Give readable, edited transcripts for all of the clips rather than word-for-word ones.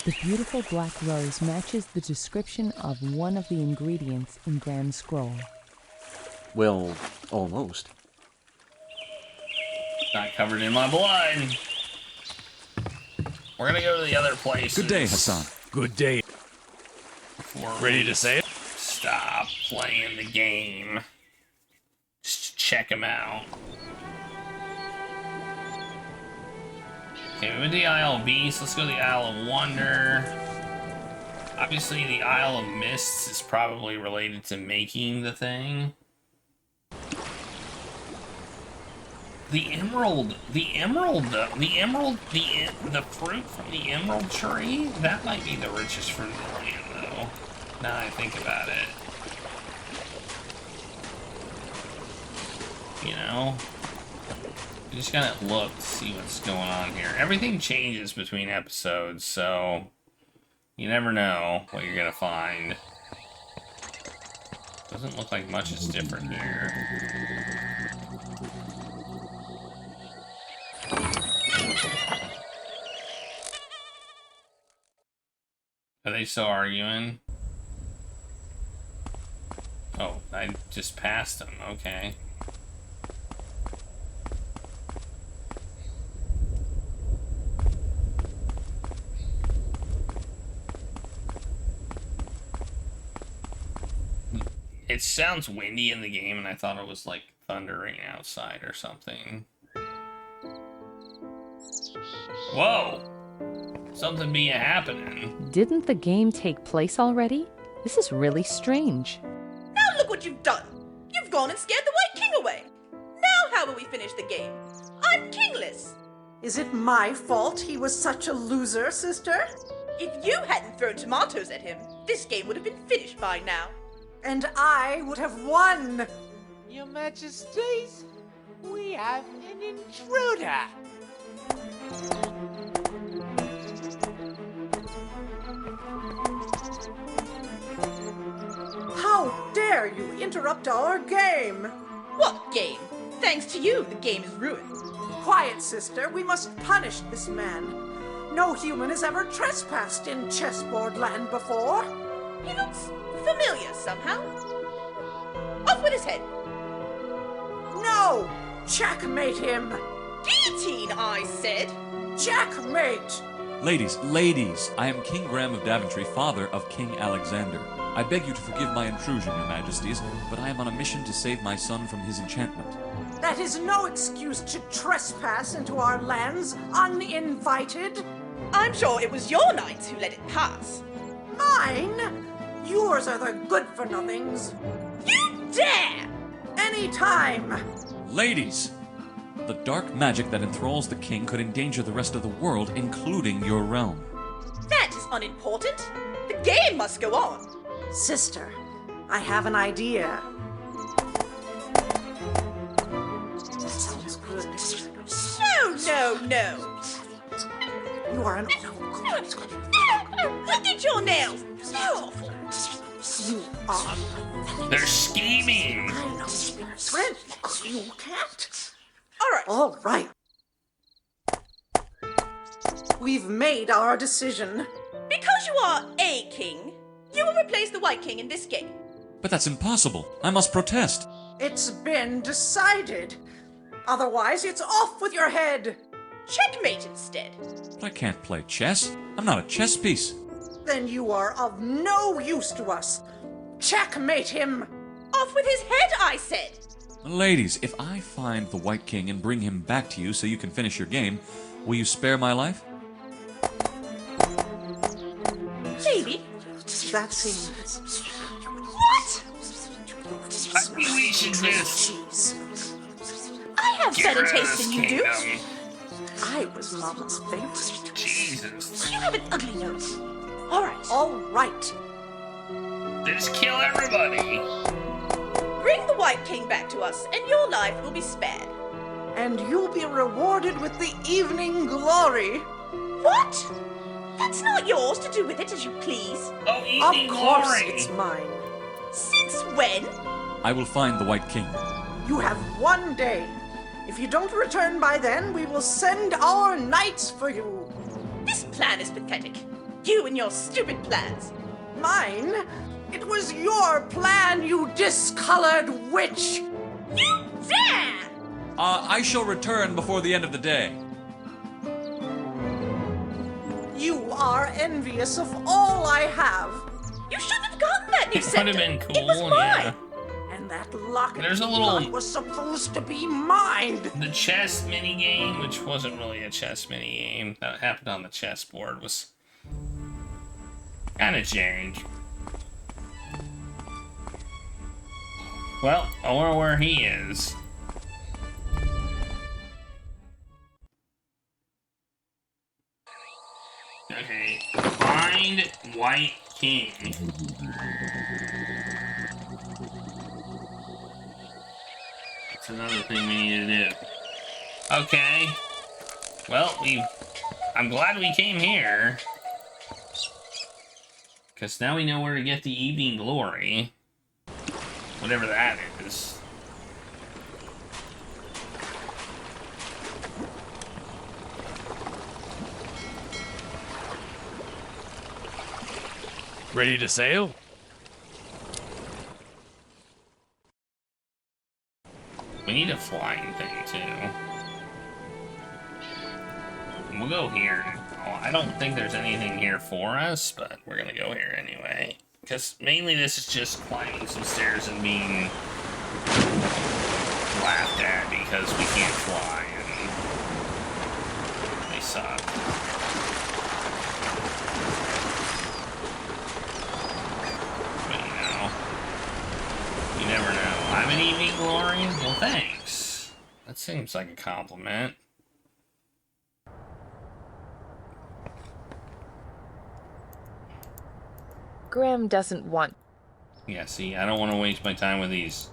The beautiful black rose matches the description of one of the ingredients in Grand Scroll. Well, almost. Not covered in my blood. We're gonna go to the other place. Good day, Hassan. Good day. Ready to say it? Stop playing the game. Just check him out. Okay, we went to the Isle of Beasts. Let's go to the Isle of Wonder. Obviously, the Isle of Mists is probably related to making the thing. The fruit from the emerald tree, that might be the richest fruit in the land, though. Now I think about it. You know? You just gotta look to see what's going on here. Everything changes between episodes, so you never know what you're gonna find. Doesn't look like much is different here. Are they still arguing? Oh, I just passed them. Okay. It sounds windy in the game, and I thought it was like thundering outside or something. Whoa! Something be happening. Didn't the game take place already? This is really strange. Now look what you've done. You've gone and scared the White King away. Now how will we finish the game? I'm kingless. Is it my fault he was such a loser, sister? If you hadn't thrown tomatoes at him, this game would have been finished by now. And I would have won. Your Majesties, we have an intruder. How dare you interrupt our game? What game? Thanks to you, the game is ruined. Quiet, sister. We must punish this man. No human has ever trespassed in chessboard land before. He looks familiar somehow. Off with his head. No! Checkmate him! Guillotine, I said. Checkmate! Ladies, I am King Graham of Daventry, father of King Alexander. I beg you to forgive my intrusion, your majesties, but I am on a mission to save my son from his enchantment. That is no excuse to trespass into our lands uninvited. I'm sure it was your knights who let it pass. Mine? Yours are the good-for-nothings. You dare! Anytime! Ladies! The dark magic that enthralls the king could endanger the rest of the world, including your realm. That is unimportant. The game must go on. Sister, I have an idea. That sounds good. No. You are an Look at your nails. Beautiful. You are. They're scheming. Friend, you can't. All right. We've made our decision. Because you are a king, you will replace the White King in this game. But that's impossible. I must protest. It's been decided. Otherwise, it's off with your head. Checkmate instead. But I can't play chess. I'm not a chess piece. Then you are of no use to us. Checkmate him. Off with his head, I said. Ladies, if I find the White King and bring him back to you so you can finish your game, will you spare my life? Maybe. That seems... What? I think we should just I have get better rid of taste this than you do. kingdom. I was Mama's favorite. Jesus. You have an ugly nose. All right. All right. Just kill everybody. Bring the White King back to us, and your life will be spared. And you'll be rewarded with the evening glory. What? That's not yours to do with it as you please. Oh, evening Of course glory. it's mine. Since when? I will find the White King. You have 1 day. If you don't return by then, we will send our knights for you. This plan is pathetic. You and your stupid plans. Mine? It was your plan, you discolored witch! You dare! I shall return before the end of the day. You are envious of all I have. You shouldn't have gotten that new It could scepter. have been cool, It was mine. yeah. And that locket There's a little- was supposed to be mine. The chess minigame, which wasn't really a chess minigame, that happened on the chessboard, was kind of jank. Well, I wonder where he is. Okay, find White King. That's another thing we need to do. Okay. Well, I'm glad we came here. Because now we know where to get the evening glory. Whatever that is. Ready to sail? We need a flying thing, too. We'll go here. Oh, I don't think there's anything here for us, but we're gonna go here anyway. Because mainly this is just climbing some stairs and being laughed at because we can't fly and they suck. But you never know. I'm an evening glory? Well, thanks. That seems like a compliment. Graham doesn't want... Yeah, see, I don't want to waste my time with these...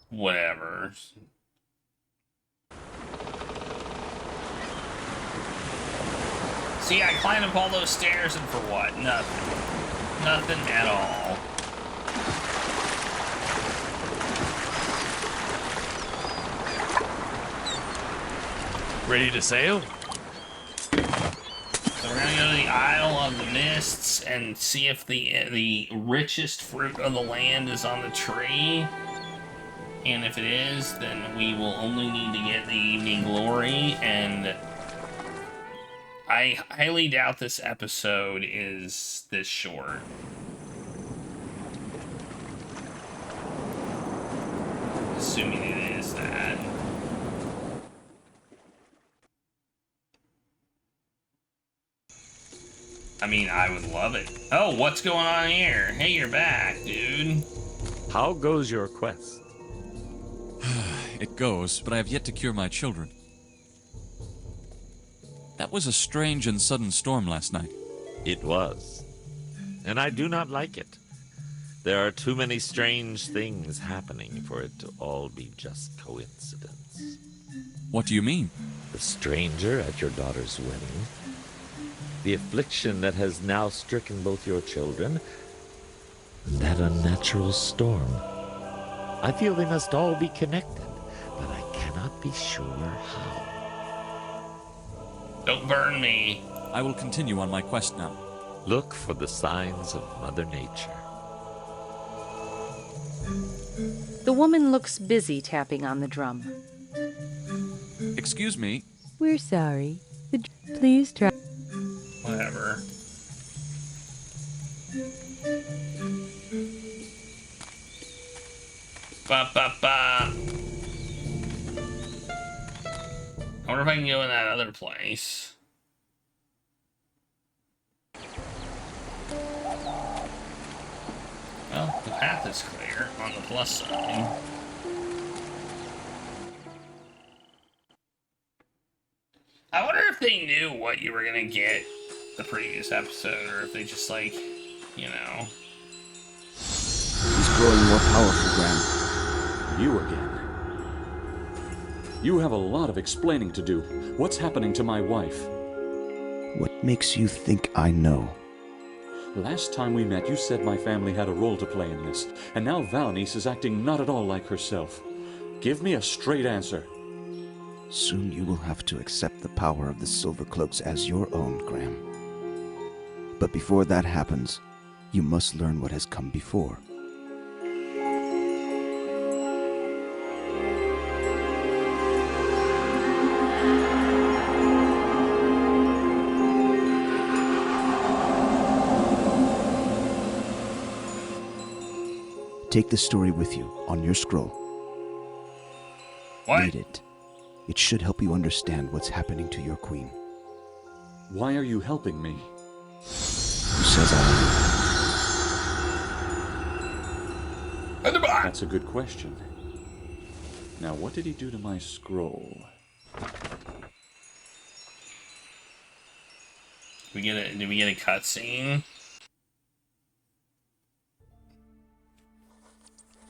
whatever. See, I climbed up all those stairs and for what? Nothing. Nothing at all. Ready to sail? So we're gonna go to the Isle of the Mists and see if the richest fruit of the land is on the tree. And if it is, then we will only need to get the evening glory. And I highly doubt this episode is this short. Assuming it is that. I mean, I would love it. Oh, what's going on here? Hey, you're back, dude. How goes your quest? It goes, but I have yet to cure my children. That was a strange and sudden storm last night. It was. And I do not like it. There are too many strange things happening for it to all be just coincidence. What do you mean? The stranger at your daughter's wedding, the affliction that has now stricken both your children, and that unnatural storm. I feel they must all be connected, but I cannot be sure how. Don't burn me. I will continue on my quest now. Look for the signs of Mother Nature. The woman looks busy tapping on the drum. Excuse me. We're sorry. Please try. Whatever. Ba ba ba. I wonder if I can go in that other place. Well, the path is clear on the plus side. I wonder if they knew what you were gonna get the previous episode, or if they just like, you know. He's growing more powerful, Graham. You again. You have a lot of explaining to do. What's happening to my wife? What makes you think I know? Last time we met, you said my family had a role to play in this, and now Valanice is acting not at all like herself. Give me a straight answer. Soon you will have to accept the power of the Silver Cloaks as your own, Graham. But before that happens, you must learn what has come before. Take the story with you on your scroll. What? Read it. It should help you understand what's happening to your queen. Why are you helping me? Who says I am? That's a good question. Now, what did he do to my scroll? Did we get a cutscene?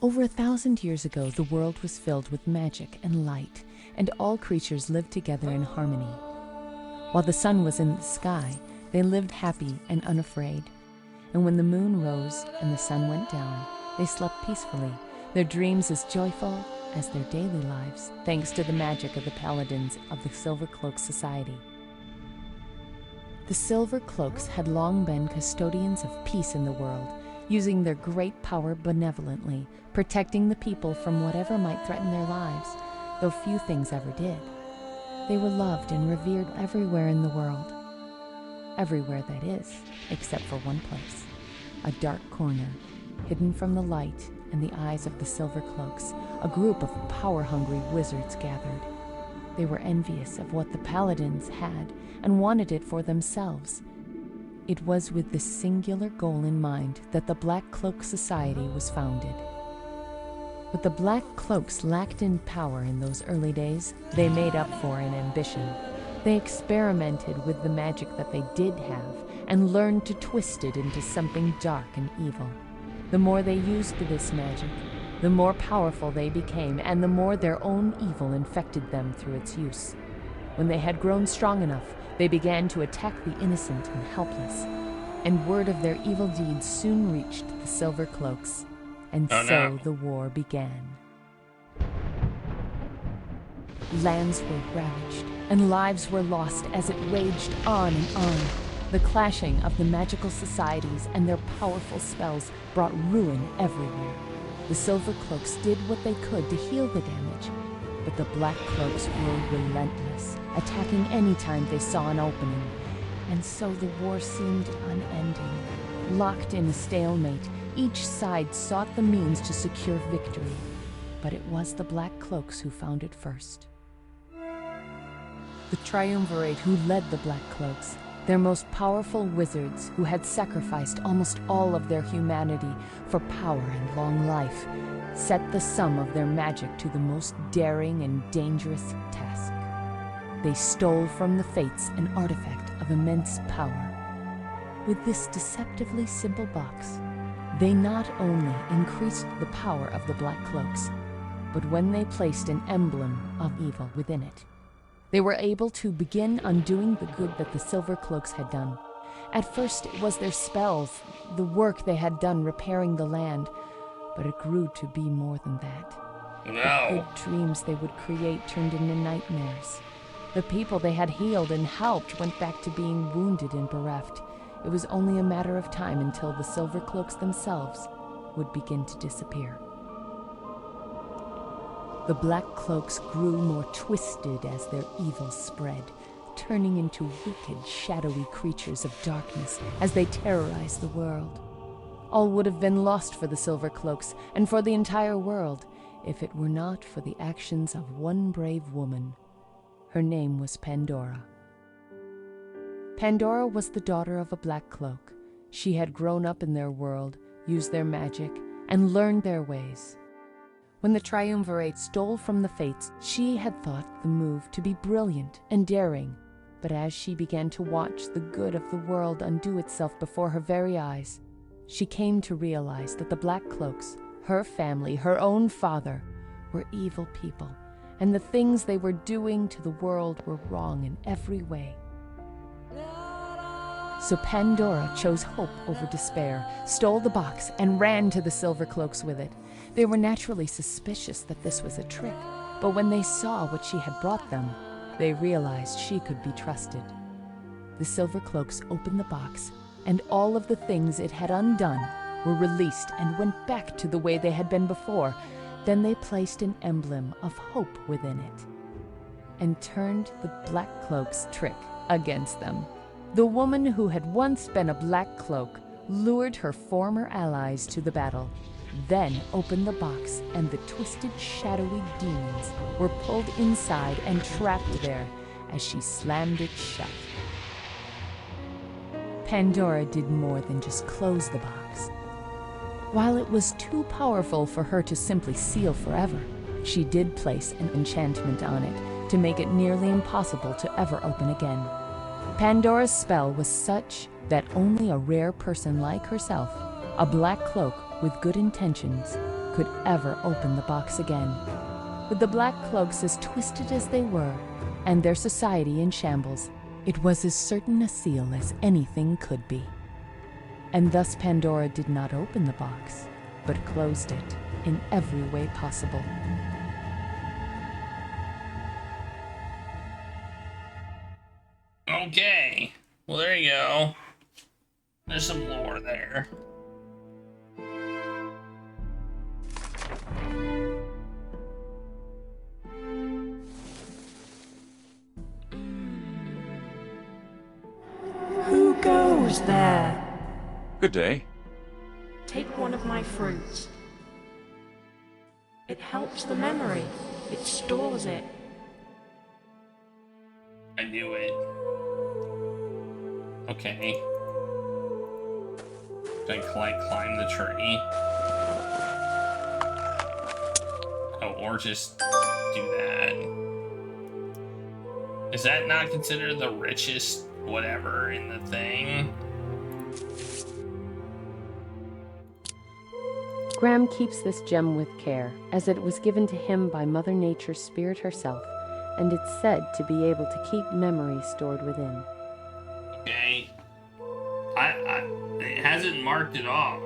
Over 1,000 years ago, the world was filled with magic and light, and all creatures lived together in harmony. While the sun was in the sky, they lived happy and unafraid. And when the moon rose and the sun went down, they slept peacefully, their dreams as joyful as their daily lives, thanks to the magic of the paladins of the Silver Cloak Society. The Silver Cloaks had long been custodians of peace in the world, using their great power benevolently, protecting the people from whatever might threaten their lives, though few things ever did. They were loved and revered everywhere in the world. Everywhere, that is, except for one place, a dark corner, hidden from the light and the eyes of the Silver Cloaks. A group of power-hungry wizards gathered. They were envious of what the paladins had and wanted it for themselves. It was with this singular goal in mind that the Black Cloak Society was founded. What the Black Cloaks lacked in power in those early days, they made up for in ambition. They experimented with the magic that they did have and learned to twist it into something dark and evil. The more they used this magic, the more powerful they became, and the more their own evil infected them through its use. When they had grown strong enough, they began to attack the innocent and helpless, and word of their evil deeds soon reached the Silver Cloaks, and the war began. Lands were ravaged, and lives were lost as it raged on and on. The clashing of the magical societies and their powerful spells brought ruin everywhere. The Silver Cloaks did what they could to heal the damage, but the Black Cloaks were relentless, attacking any time they saw an opening. And so the war seemed unending. Locked in a stalemate, each side sought the means to secure victory. But it was the Black Cloaks who found it first. The Triumvirate who led the Black Cloaks, their most powerful wizards who had sacrificed almost all of their humanity for power and long life, set the sum of their magic to the most daring and dangerous task. They stole from the Fates an artifact of immense power. With this deceptively simple box, they not only increased the power of the Black Cloaks, but when they placed an emblem of evil within it, they were able to begin undoing the good that the Silver Cloaks had done. At first it was their spells, the work they had done repairing the land, but it grew to be more than that. The good dreams they would create turned into nightmares. The people they had healed and helped went back to being wounded and bereft. It was only a matter of time until the Silver Cloaks themselves would begin to disappear. The Black Cloaks grew more twisted as their evil spread, turning into wicked, shadowy creatures of darkness as they terrorized the world. All would have been lost for the Silver Cloaks and for the entire world if it were not for the actions of one brave woman. Her name was Pandora. Pandora was the daughter of a Black Cloak. She had grown up in their world, used their magic, and learned their ways. When the Triumvirate stole from the Fates, she had thought the move to be brilliant and daring. But as she began to watch the good of the world undo itself before her very eyes, she came to realize that the Black Cloaks, her family, her own father, were evil people, and the things they were doing to the world were wrong in every way. So Pandora chose hope over despair, stole the box, and ran to the Silver Cloaks with it. They were naturally suspicious that this was a trick, but when they saw what she had brought them, they realized she could be trusted. The Silver Cloaks opened the box, and all of the things it had undone were released and went back to the way they had been before. Then they placed an emblem of hope within it and turned the Black Cloak's trick against them. The woman who had once been a Black Cloak lured her former allies to the battle, then opened the box, and the twisted, shadowy demons were pulled inside and trapped there as she slammed it shut. Pandora did more than just close the box. While it was too powerful for her to simply seal forever, she did place an enchantment on it to make it nearly impossible to ever open again. Pandora's spell was such that only a rare person like herself, a Black Cloak with good intentions, could ever open the box again. With the Black Cloaks as twisted as they were, and their society in shambles, it was as certain a seal as anything could be. And thus Pandora did not open the box, but closed it in every way possible. Okay, well there you go. There's some lore there. Who goes there? Good day. Take one of my fruits. It helps the memory. It stores it. I knew it. Okay. Can I climb the tree? Oh, or just do that. Is that not considered the richest whatever in the thing? Graham keeps this gem with care, as it was given to him by Mother Nature's spirit herself, and it's said to be able to keep memories stored within. Okay. It hasn't marked it off.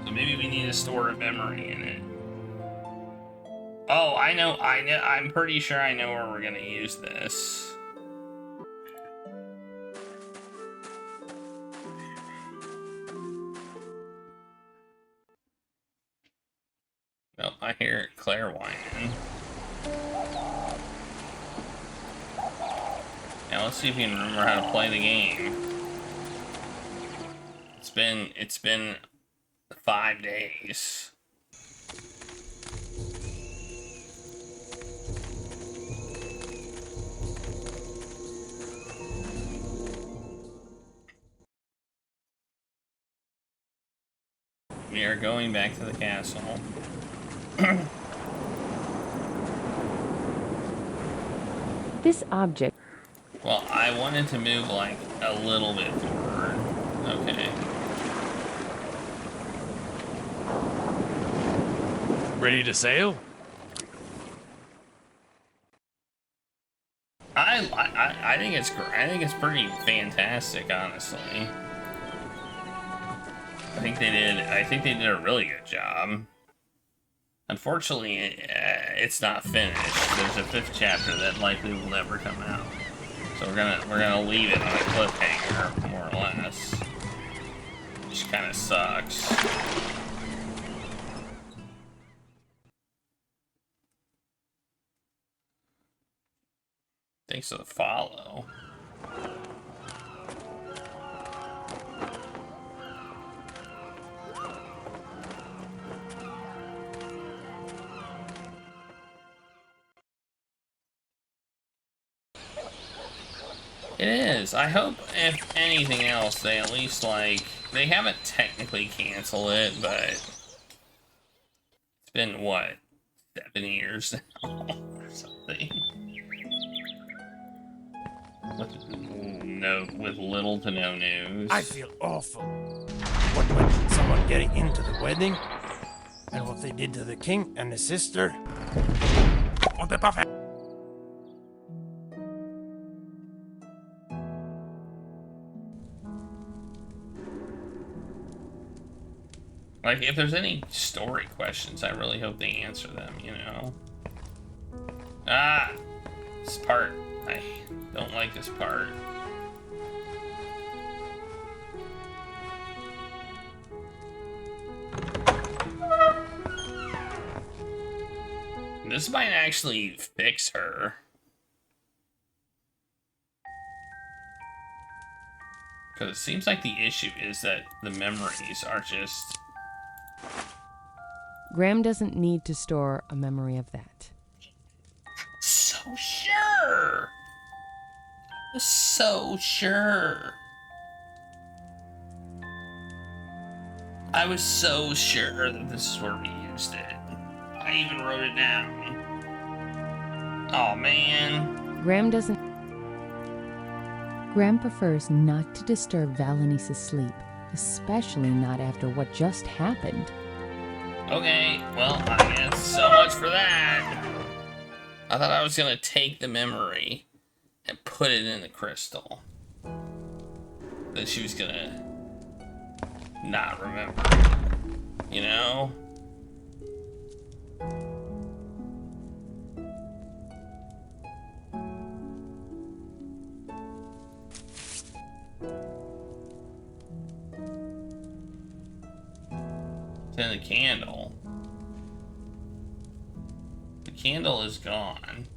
So maybe we need to store a memory in it. Oh, I know, I'm pretty sure I know where we're gonna use this. Oh, I hear Claire whining. Now let's see if we can remember how to play the game. It's been 5 days. We are going back to the castle. This object... Well, I wanted to move, like, a little bit forward. Okay. Ready to sail? I think it's great. I think it's pretty fantastic, honestly. I think they did a really good job. Unfortunately, it's not finished. There's a 5th chapter that likely will never come out. So we're gonna leave it on a cliffhanger, more or less. Which kind of sucks. Thanks for the follow. It is. I hope, if anything else, they at least, like, they haven't technically canceled it, but it's been, what, 7 years now or something. With little to no news. I feel awful. What went someone getting into the wedding? And what they did to the king and his sister? What the buffet? Like, if there's any story questions, I really hope they answer them, you know? Ah! This part, Don't like this part. This might actually fix her. Because it seems like the issue is that the memories are just... Graham doesn't need to store a memory of that. So sure! So sure. I was so sure that this is where we used it. I even wrote it down. Oh man. Graham prefers not to disturb Valanice's sleep, especially not after what just happened. Okay, well, I guess so much for that. I thought I was gonna take the memory and put it in the crystal. Then she was gonna not remember, you know? Then the candle. The candle is gone.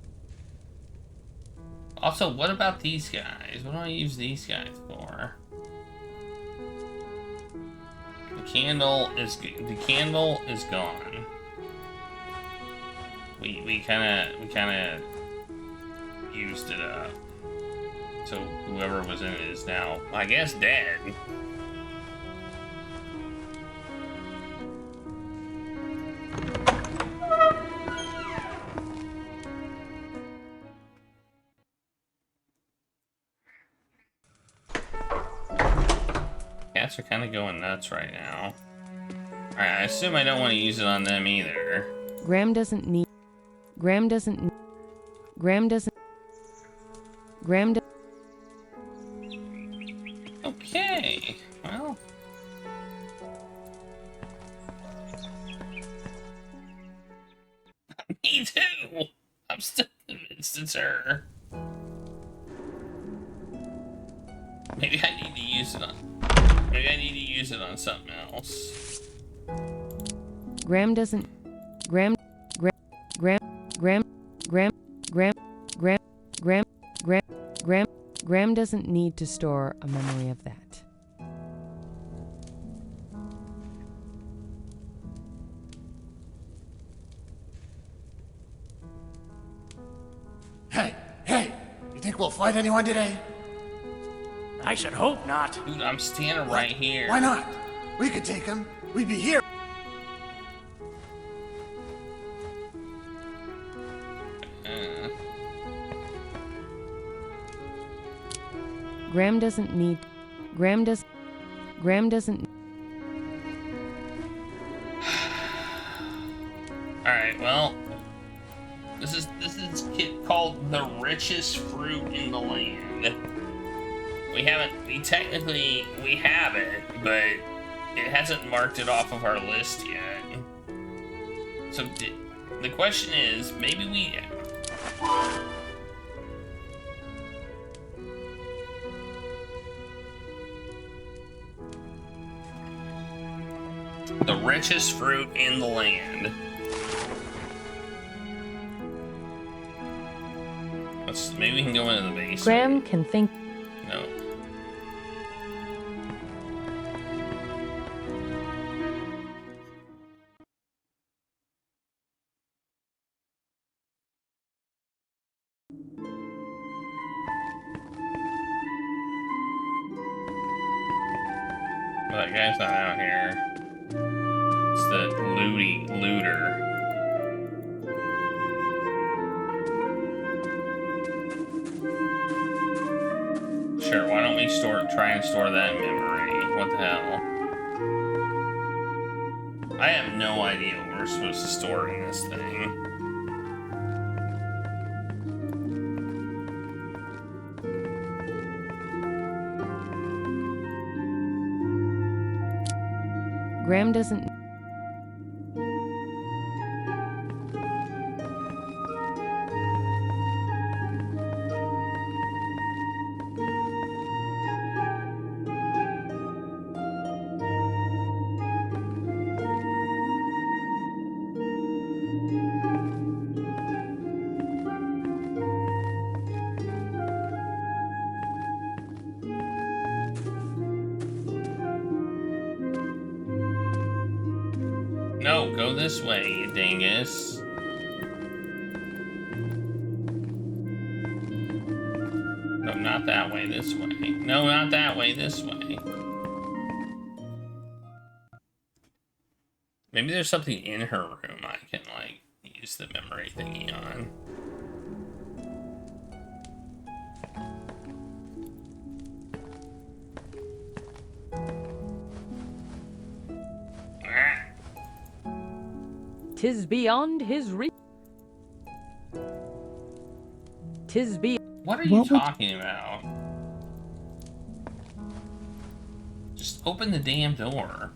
Also, what about these guys? What do I use these guys for? The candle is gone. We kind of used it up. So whoever was in it is now, I guess, dead. Cats are kind of going nuts right now. Alright, I assume I don't want to use it on them either. Graham doesn't... Okay, well. Me too! I'm still convinced it's her. Maybe I need to use it on something else. Graham doesn't need to store a memory of that. Hey! You think we'll fight anyone today? I should hope not. Dude, I'm standing right here. Why not? We could take him. We'd be here. Graham doesn't... Alright, well. This is called the richest fruit in the land. We have it, but it hasn't marked it off of our list yet. So the question is, maybe we... The richest fruit in the land. Maybe we can go into the basement. Graham can think... No. Well, that guy's not out here. It's the looter. Sure, why don't we try and store that memory? What the hell? I have no idea what we're supposed to store in this thing. Graham doesn't... Go this way, you dingus. No, not that way, this way. No, not that way, this way. Maybe there's something in her room I can, like, use the memory thingy on. Tis beyond his reach. Tis be. What are you talking about? Just open the damn door.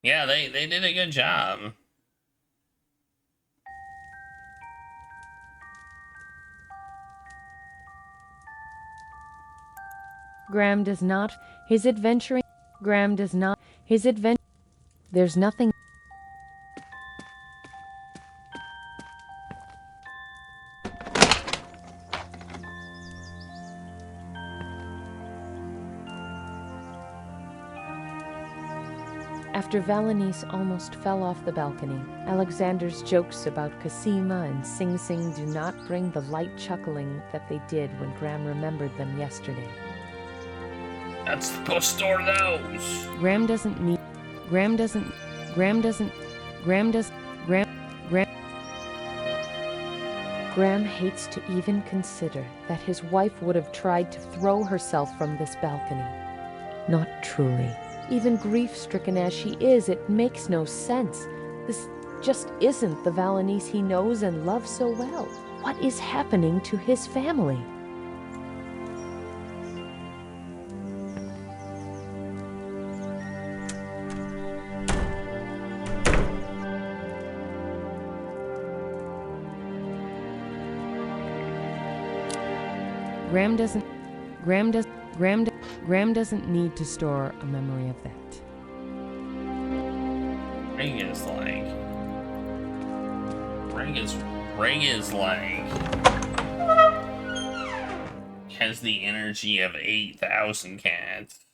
Yeah, they did a good job. Graham does not. His adventuring. Graham does not. His adventure. There's nothing. After Valanice almost fell off the balcony, Alexander's jokes about Cosima and Sing Sing do not bring the light chuckling that they did when Graham remembered them yesterday. Let's go store those. Graham doesn't need. Graham doesn't. Graham doesn't. Graham does. Graham. Graham. Graham hates to even consider that his wife would have tried to throw herself from this balcony. Not truly. Even grief-stricken as she is, it makes no sense. This just isn't the Valanice he knows and loves so well. What is happening to his family? Graham doesn't. Graham does. Graham. Graham doesn't need to store a memory of that. Rega's like has the energy of 8,000 cats.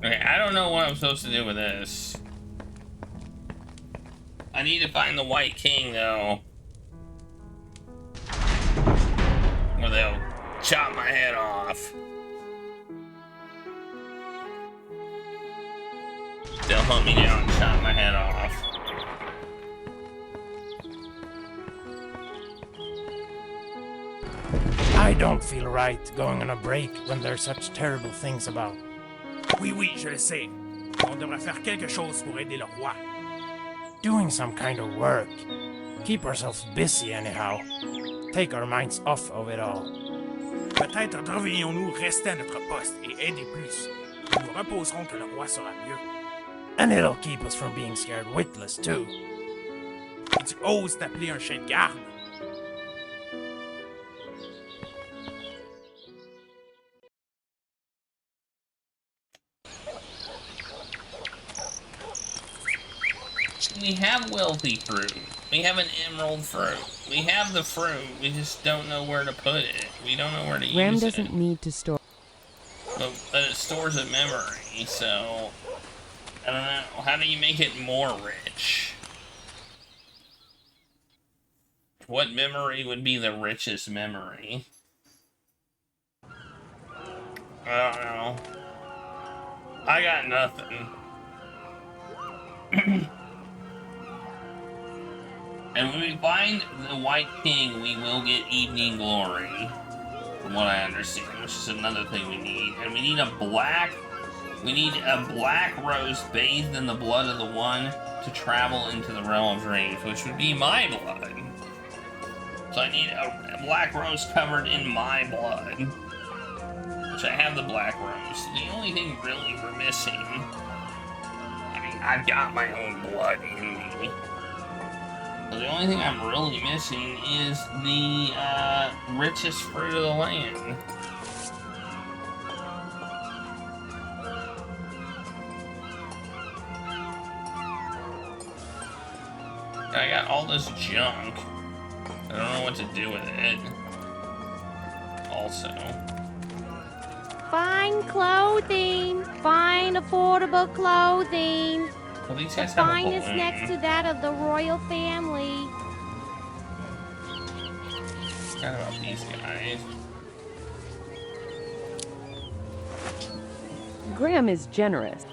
Okay, I don't know what I'm supposed to do with this. I need to find the White King, though. Or they'll chop my head off. They'll hunt me down and chop my head off. I don't feel right going on a break when there's such terrible things about. Oui, oui, je le sais. On devrait faire quelque chose pour aider le roi. Doing some kind of work. Keep ourselves busy anyhow. Take our minds off of it all. Peut-être devrions-nous rester à notre poste et aider plus. Nous nous reposerons que le roi sera mieux. And it'll keep us from being scared witless too. Et tu oses t'appeler un chien de garde? We have wealthy fruit. We have an emerald fruit. We have the fruit. We just don't know where to put it. We don't know where to use it. Graham doesn't need to store. But it stores a memory, so I don't know. How do you make it more rich? What memory would be the richest memory? I don't know. I got nothing. And when we find the White King, we will get evening glory, from what I understand, which is another thing we need. And we need a black rose bathed in the blood of the one to travel into the realm of dreams, which would be my blood. So I need a black rose covered in my blood, which I have the black rose. The only thing really we're missing, I mean, I've got my own blood in me. So the only thing I'm really missing is the richest fruit of the land. I got all this junk. I don't know what to do with it. Also. Fine clothing. Fine affordable clothing. Well, these The guys have a finest balloon. next to that of the royal family. Forgot about these guys. Graham is generous.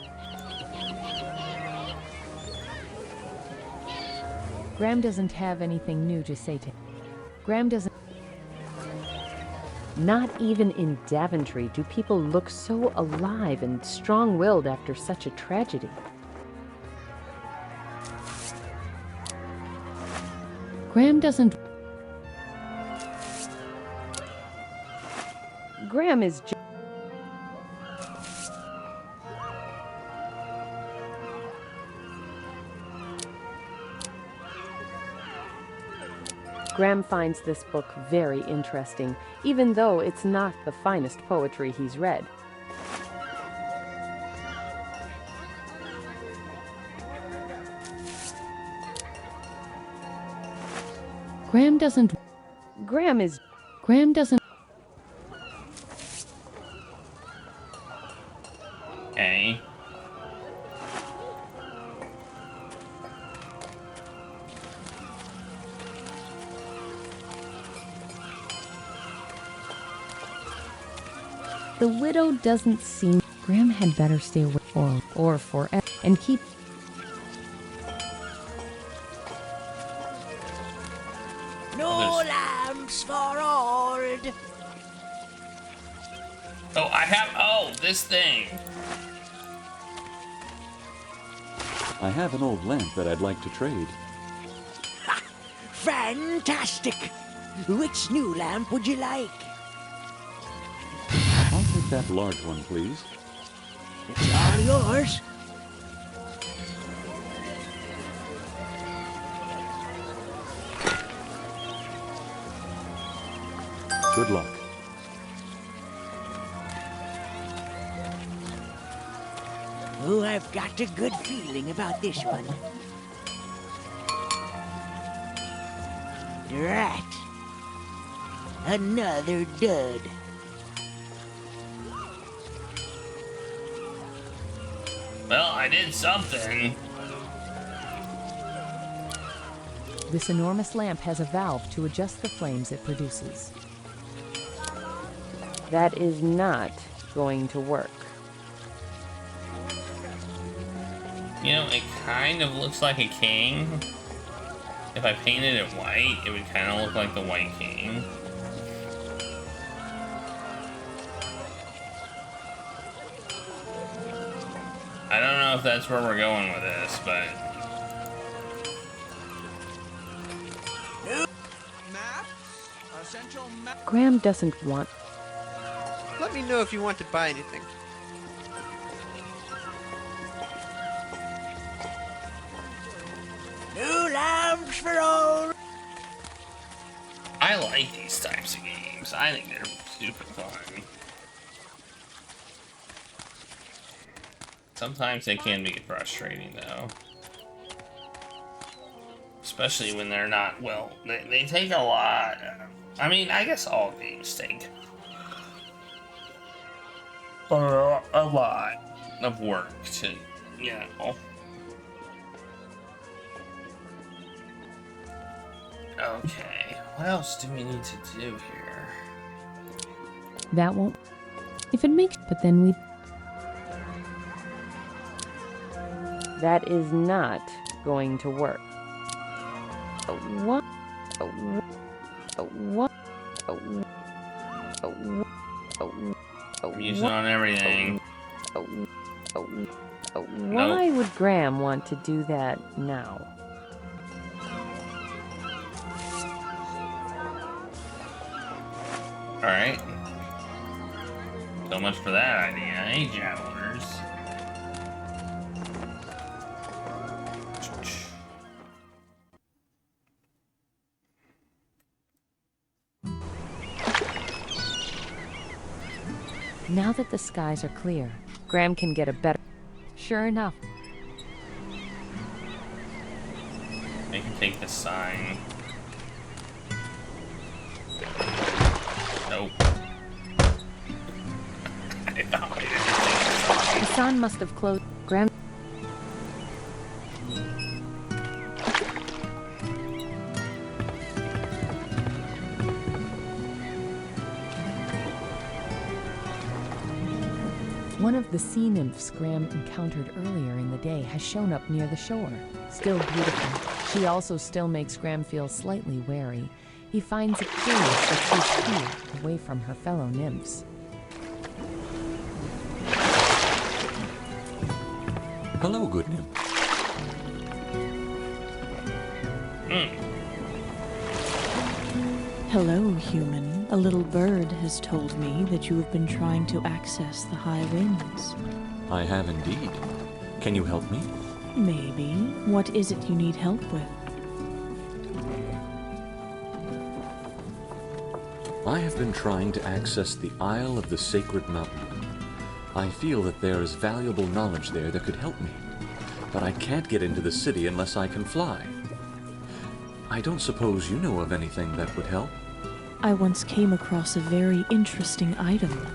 Graham doesn't have anything new to say to him. Graham doesn't... Not even in Daventry do people look so alive and strong-willed after such a tragedy. Graham doesn't... Graham is... Graham finds this book very interesting, even though it's not the finest poetry he's read. Graham doesn't... Graham is... Graham doesn't... Okay. The widow doesn't seem... Graham had better stay away or forever and keep... No lamps for old. Oh, I have... Oh, this thing. I have an old lamp that I'd like to trade. Fantastic! Which new lamp would you like? I'll take that large one, please. It's all yours. Good luck. Oh, I've got a good feeling about this one. Right. Another dud. Well, I did something. This enormous lamp has a valve to adjust the flames it produces. That is not going to work. You know, it kind of looks like a king. If I painted it white, it would kind of look like the White King. I don't know if that's where we're going with this, but... Graham doesn't want... Let me know if you want to buy anything. New lamps for old. I like these types of games. I think they're super fun. Sometimes they can be frustrating, though. Especially when they're not, well, they take a lot. I mean, I guess all games take a lot of work to, you know. Okay, what else do we need to do here? That won't... If it makes... But then we... That is not going to work. What? What? I'm using on everything. Why would Graham want to do that now? Alright. So much for that idea, eh, Javelers? Now that the skies are clear, Graham can get a better... Sure enough. I can take the sign. Nope. I thought I didn't take The sun must have closed. Graham... One of the sea nymphs Graham encountered earlier in the day has shown up near the shore. Still beautiful, she also still makes Graham feel slightly wary. He finds it curious that she's here, away from her fellow nymphs. Hello, good nymph. Hello, human. A little bird has told me that you have been trying to access the high winds. I have indeed. Can you help me? Maybe. What is it you need help with? I have been trying to access the Isle of the Sacred Mountain. I feel that there is valuable knowledge there that could help me, but I can't get into the city unless I can fly. I don't suppose you know of anything that would help? I once came across a very interesting item,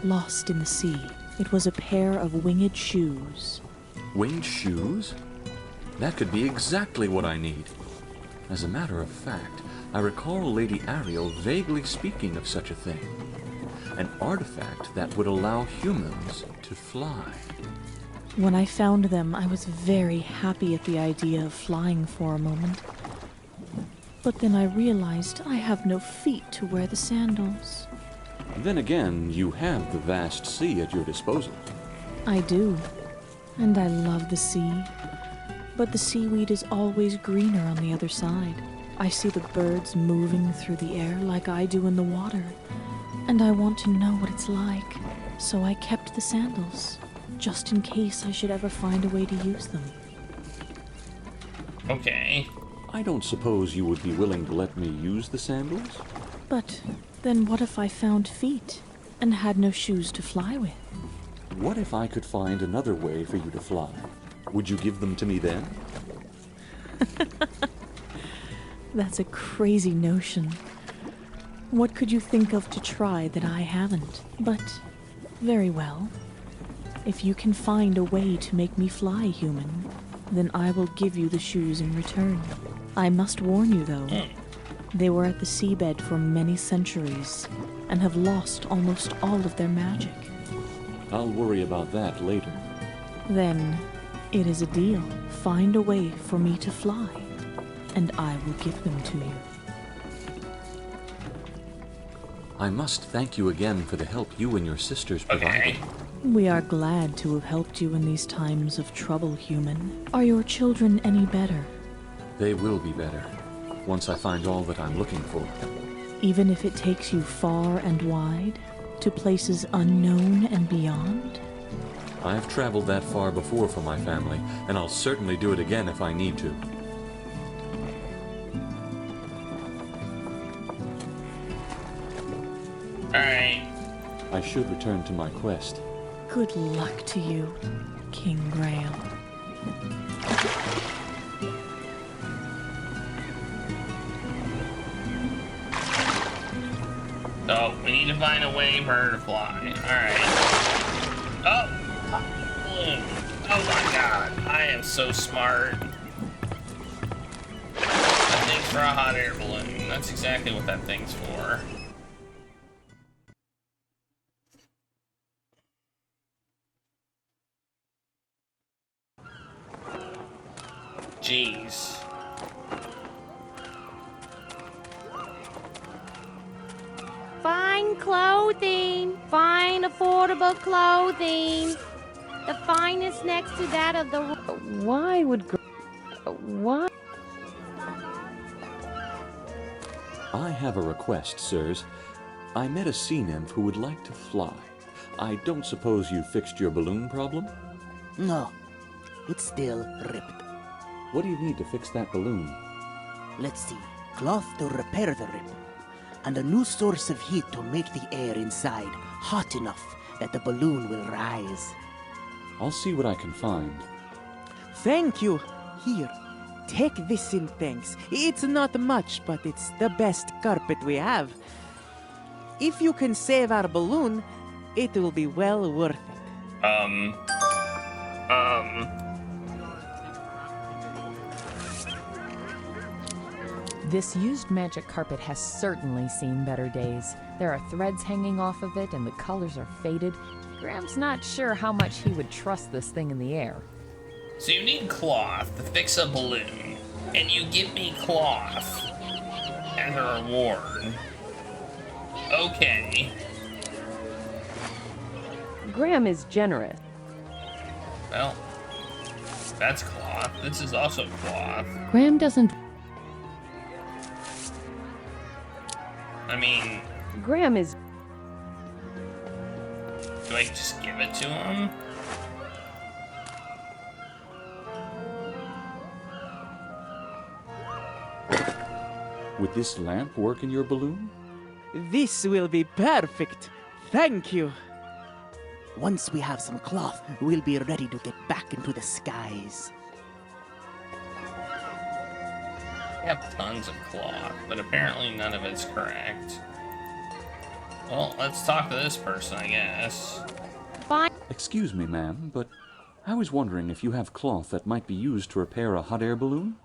lost in the sea. It was a pair of winged shoes. Winged shoes? That could be exactly what I need. As a matter of fact, I recall Lady Ariel vaguely speaking of such a thing. An artifact that would allow humans to fly. When I found them, I was very happy at the idea of flying for a moment. But then I realized I have no feet to wear the sandals. Then again, you have the vast sea at your disposal. I do. And I love the sea. But the seaweed is always greener on the other side. I see the birds moving through the air like I do in the water. And I want to know what it's like. So I kept the sandals, just in case I should ever find a way to use them. Okay. I don't suppose you would be willing to let me use the sandals? But then what if I found feet and had no shoes to fly with? What if I could find another way for you to fly? Would you give them to me then? That's a crazy notion. What could you think of to try that I haven't? But very well. If you can find a way to make me fly, human, then I will give you the shoes in return. I must warn you, though, they were at the seabed for many centuries and have lost almost all of their magic. I'll worry about that later. Then, it is a deal. Find a way for me to fly, and I will give them to you. I must thank you again for the help you and your sisters provided. We are glad to have helped you in these times of trouble, human. Are your children any better? They will be better, once I find all that I'm looking for. Even if it takes you far and wide, to places unknown and beyond? I've traveled that far before for my family, and I'll certainly do it again if I need to. Alright. I should return to my quest. Good luck to you, King Graham. Oh, we need to find a way for her to fly. Alright. Oh! Balloon. Oh my god. I am so smart. That thing's for a hot air balloon. That's exactly what that thing's for. Jeez. Fine clothing. Fine affordable clothing. The finest next to that of the... Why would... Why? I have a request, sirs. I met a sea nymph who would like to fly. I don't suppose you fixed your balloon problem? No, it's still ripped. What do you need to fix that balloon? Let's see. Cloth to repair the rip, and a new source of heat to make the air inside hot enough that the balloon will rise. I'll see what I can find. Thank you. Here, take this in thanks. It's not much, but it's the best carpet we have. If you can save our balloon, it will be well worth it. This used magic carpet has certainly seen better days. There are threads hanging off of it and the colors are faded. Graham's not sure how much he would trust this thing in the air. So you need cloth to fix a balloon, and you give me cloth as a reward. Okay. Graham is generous. Well, that's cloth. This is also cloth. Graham doesn't... I mean... Graham is... Do I just give it to him? Would this lamp work in your balloon? This will be perfect. Thank you. Once we have some cloth, we'll be ready to get back into the skies. I have tons of cloth, but apparently none of it's correct. Well, let's talk to this person, I guess. Fine. Excuse me, ma'am, but I was wondering if you have cloth that might be used to repair a hot air balloon?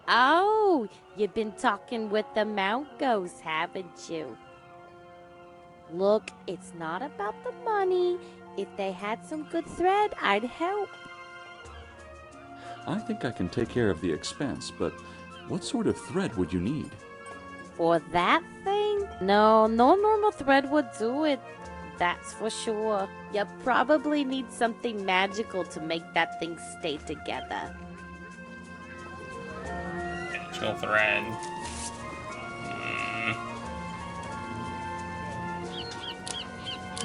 Oh, you've been talking with the Mount Ghost, haven't you? Look, it's not about the money. If they had some good thread, I'd help. I think I can take care of the expense, but what sort of thread would you need? For that thing? No normal thread would do it. That's for sure. You probably need something magical to make that thing stay together. Magical thread.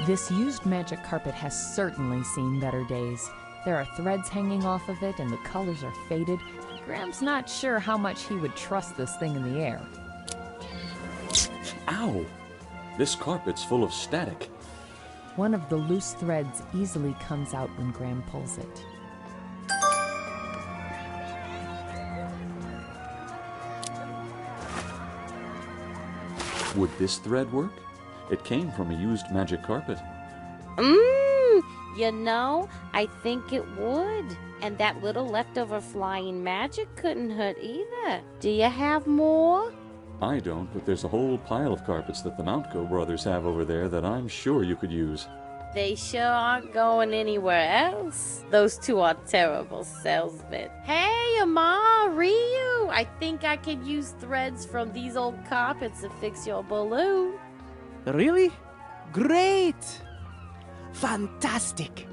This used magic carpet has certainly seen better days. There are threads hanging off of it and the colors are faded. Graham's not sure how much he would trust this thing in the air. Ow! This carpet's full of static. One of the loose threads easily comes out when Graham pulls it. Would this thread work? It came from a used magic carpet. You know, I think it would. And that little leftover flying magic couldn't hurt either. Do you have more? I don't, but there's a whole pile of carpets that the Mountgo brothers have over there that I'm sure you could use. They sure aren't going anywhere else. Those two are terrible salesmen. Hey, Amar, Ryu, I think I could use threads from these old carpets to fix your balloon. Really? Great! Fantastic!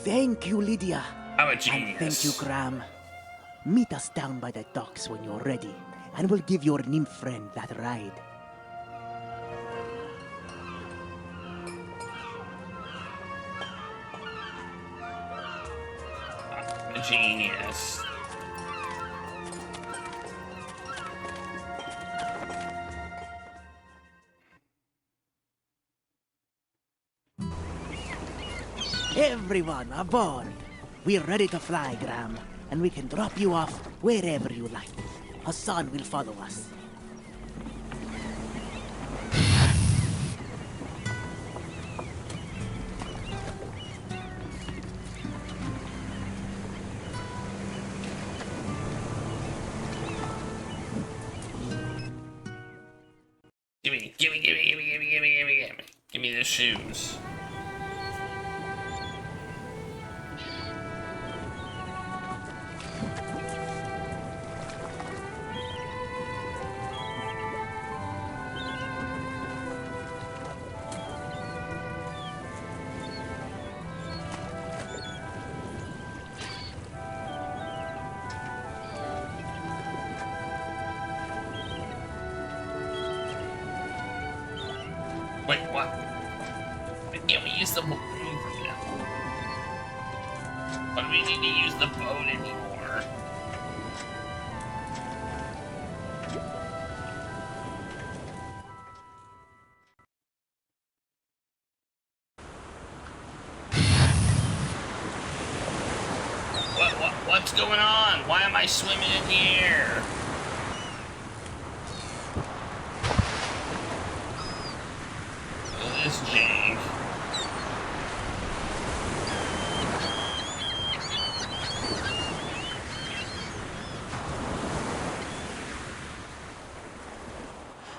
Thank you, Lydia. I'm a genius. And thank you, Graham. Meet us down by the docks when you're ready, and we'll give your nymph friend that ride. I'm a genius. Everyone aboard! We're ready to fly, Graham, and we can drop you off wherever you like. Hassan will follow us. Give me the shoes. Wait, what? Why can't we use the balloon for now? Why do we need to use the boat anymore? going on? Why am I swimming in the air? Look at this jank.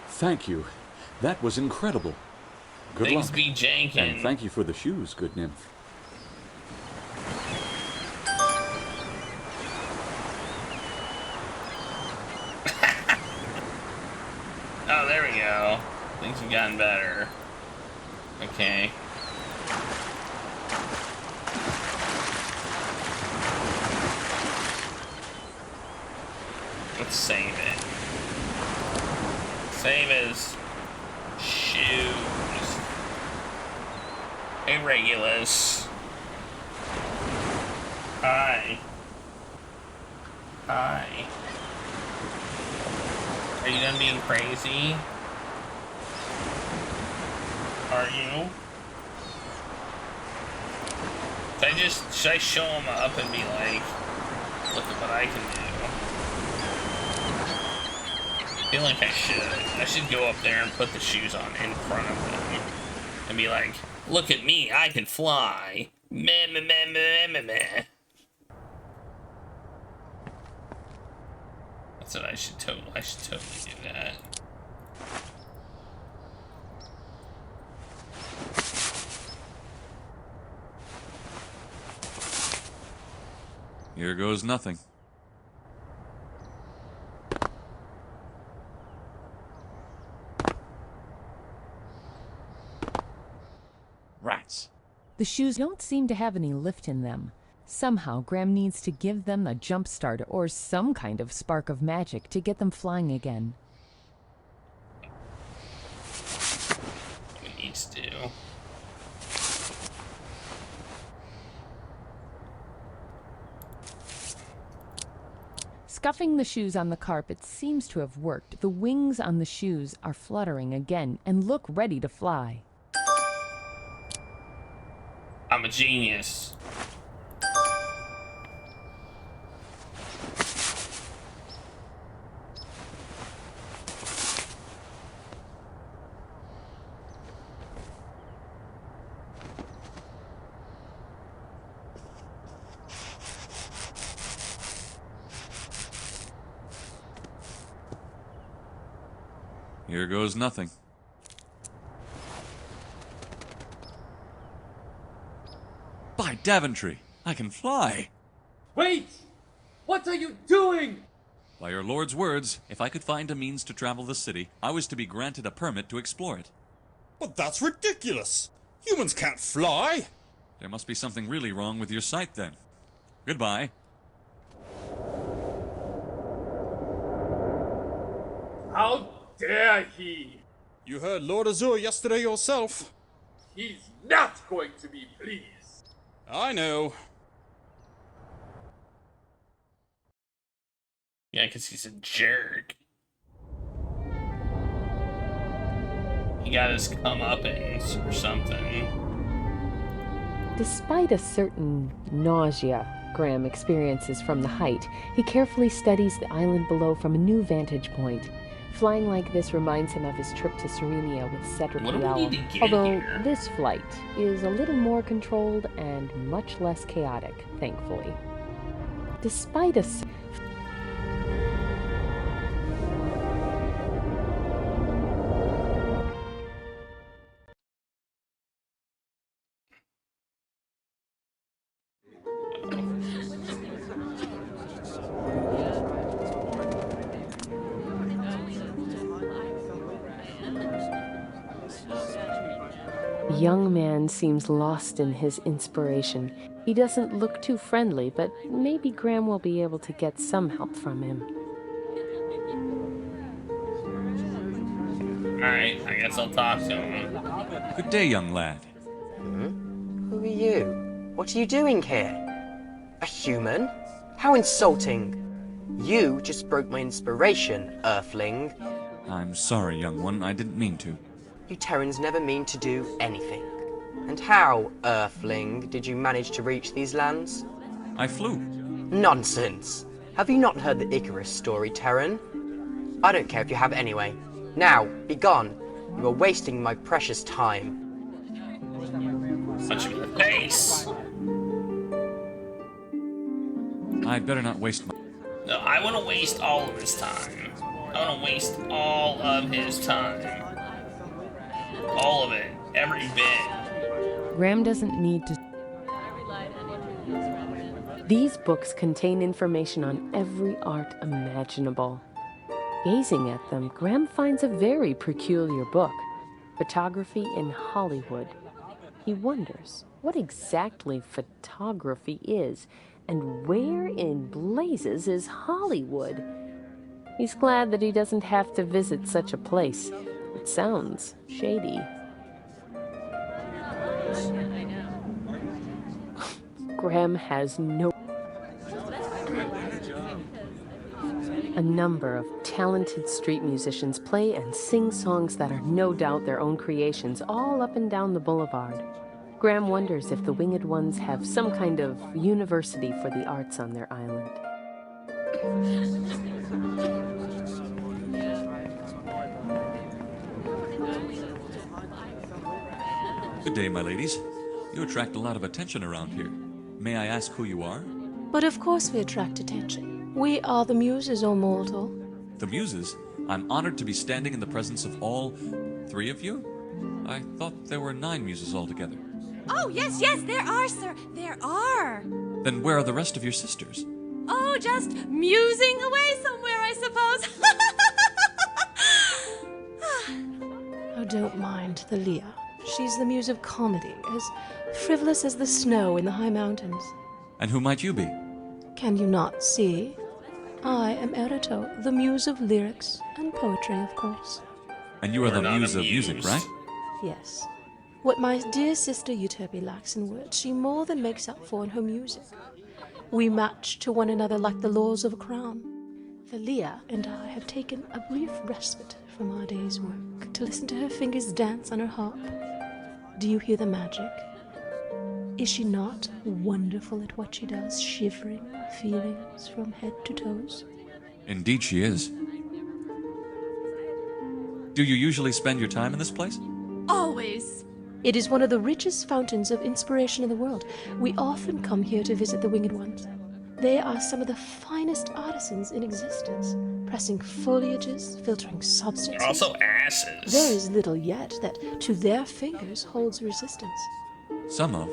Thank you. That was incredible. Good Things luck. be janking. And thank you for the shoes, good nymph. Oh, there we go. Things have gotten better. Okay. Let's save it. Save his shoes. Hey, Regulus. Hi. Hi. Are you done being crazy? Are you? Should I show him up and be like, look at what I can do? I feel like I should. I should go up there and put the shoes on in front of them. And be like, look at me, I can fly. Meh, meh, meh, meh, meh, meh. That's what I should totally do that. Here goes nothing. Rats. The shoes don't seem to have any lift in them. Somehow, Graham needs to give them a jump start or some kind of spark of magic to get them flying again. It needs to. Scuffing the shoes on the carpet seems to have worked. The wings on the shoes are fluttering again and look ready to fly. I'm a genius. Here goes nothing. By Daventry, I can fly. Wait! What are you doing? By your lord's words, if I could find a means to travel the city, I was to be granted a permit to explore it. But that's ridiculous. Humans can't fly. There must be something really wrong with your sight then. Goodbye. How dare he? You heard Lord Azur yesterday yourself. He's not going to be pleased. I know. Yeah, because he's a jerk. He got his comeuppance or something. Despite a certain nausea Graham experiences from the height, he carefully studies the island below from a new vantage point. Flying like this reminds him of his trip to Serenia with Cedric the Owl, although this flight is a little more controlled and much less chaotic, thankfully. Despite a... The young man seems lost in his inspiration. He doesn't look too friendly, but maybe Graham will be able to get some help from him. Alright, I guess I'll talk to him. Good day, young lad. Who are you? What are you doing here? A human? How insulting! You just broke my inspiration, Earthling. I'm sorry, young one. I didn't mean to. You Terrans never mean to do anything. And how, Earthling, did you manage to reach these lands? I flew. Nonsense. Have you not heard the Icarus story, Terran? I don't care if you have anyway. Now, be gone. You are wasting my precious time. Punch him in the face. I'd better not waste my... No, I want to waste all of his time. I want to waste all of his time. All of it. Every bit. Graham doesn't need to... These books contain information on every art imaginable. Gazing at them, Graham finds a very peculiar book, Photography in Hollywood. He wonders what exactly photography is, and where in blazes is Hollywood? He's glad that he doesn't have to visit such a place. It sounds shady. Graham has no... A number of talented street musicians play and sing songs that are no doubt their own creations all up and down the boulevard. Graham wonders if the Winged Ones have some kind of university for the arts on their island. Good day, my ladies. You attract a lot of attention around here. May I ask who you are? But of course we attract attention. We are the Muses, O mortal. The Muses? I'm honored to be standing in the presence of all 3 of you? I thought there were 9 Muses altogether. Oh, yes, there are, sir. There are. Then where are the rest of your sisters? Oh, just musing away somewhere, I suppose. Oh, don't mind Etheria. She's the muse of comedy, as frivolous as the snow in the high mountains. And who might you be? Can you not see? I am Erito, the muse of lyrics and poetry, of course. And you are the muse of music, right? Yes. What my dear sister Euterpe lacks in words, she more than makes up for in her music. We match to one another like the laws of a crown. Etheria and I have taken a brief respite from our day's work to listen to her fingers dance on her harp. Do you hear the magic? Is she not wonderful at what she does, shivering feelings from head to toes? Indeed she is. Do you usually spend your time in this place? Always. It is one of the richest fountains of inspiration in the world. We often come here to visit the Winged Ones. They are some of the finest artisans in existence, pressing foliages, filtering substances. They're also asses. There is little yet that, to their fingers, holds resistance. Some of.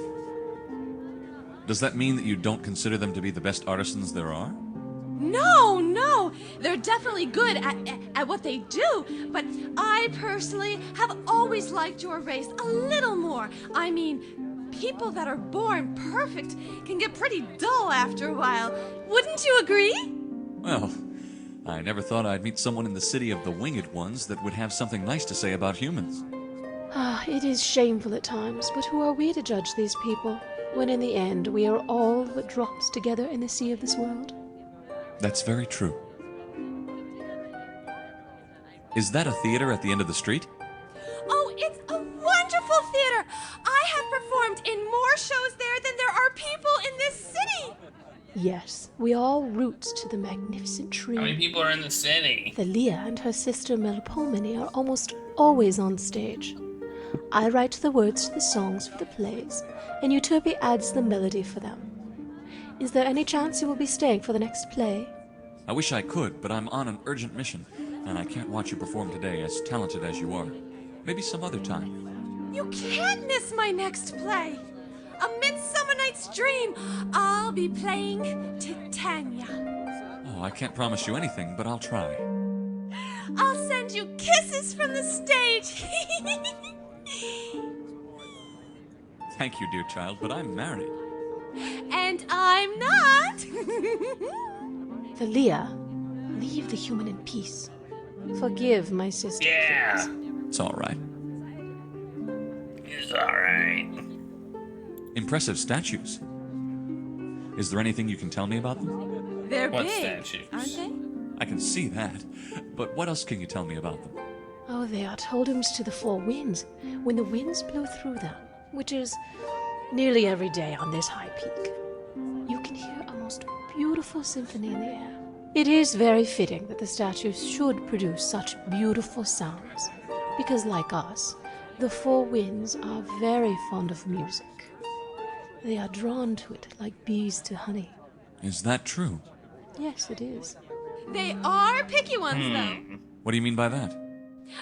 Does that mean that you don't consider them to be the best artisans there are? No. They're definitely good at what they do, but I personally have always liked your race a little more. I mean, people that are born perfect can get pretty dull after a while. Wouldn't you agree? Well, I never thought I'd meet someone in the city of the Winged Ones that would have something nice to say about humans. It is shameful at times, but who are we to judge these people, when in the end we are all but drops together in the sea of this world? That's very true. Is that a theater at the end of the street? Oh, it's a wonderful theater! I have performed in more shows there than there are people in this city! Yes, we all roots to the magnificent tree. How many people are in the city? Etheria and her sister Melpomene are almost always on stage. I write the words to the songs for the plays, and Euterpe adds the melody for them. Is there any chance you will be staying for the next play? I wish I could, but I'm on an urgent mission, and I can't watch you perform today, as talented as you are. Maybe some other time. You can't miss my next play! A Midsummer Night's Dream! I'll be playing Titania. Oh, I can't promise you anything, but I'll try. I'll send you kisses from the stage! Thank you, dear child, but I'm married. And I'm not! Etheria, leave the human in peace. Forgive my sister. Yeah! It's all right. It's all right. Impressive statues. Is there anything you can tell me about them? They're What big, statues? aren't they? I can see that, but what else can you tell me about them? Oh, they are totems to the four winds, when the winds blow through them, which is nearly every day on this high peak. You can hear a most beautiful symphony in the air. It is very fitting that the statues should produce such beautiful sounds, because like us, the four winds are very fond of music. They are drawn to it like bees to honey. Is that true? Yes, it is. They are picky ones, though. What do you mean by that?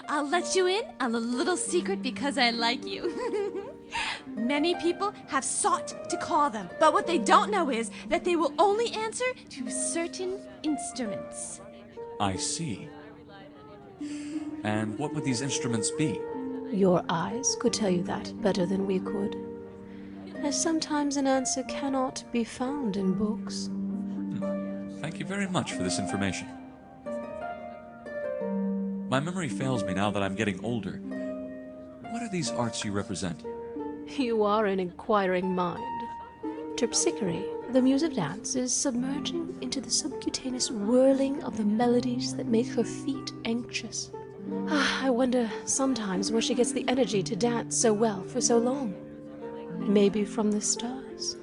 I'll let you in on a little secret because I like you. Many people have sought to call them, but what they don't know is that they will only answer to certain instruments. I see. And what would these instruments be? Your eyes could tell you that better than we could, as sometimes an answer cannot be found in books. Thank you very much for this information. My memory fails me now that I'm getting older. What are these arts you represent? You are an inquiring mind. Terpsichore, the muse of dance, is submerging into the subcutaneous whirling of the melodies that make her feet anxious. I wonder sometimes where she gets the energy to dance so well for so long. Maybe from the stars.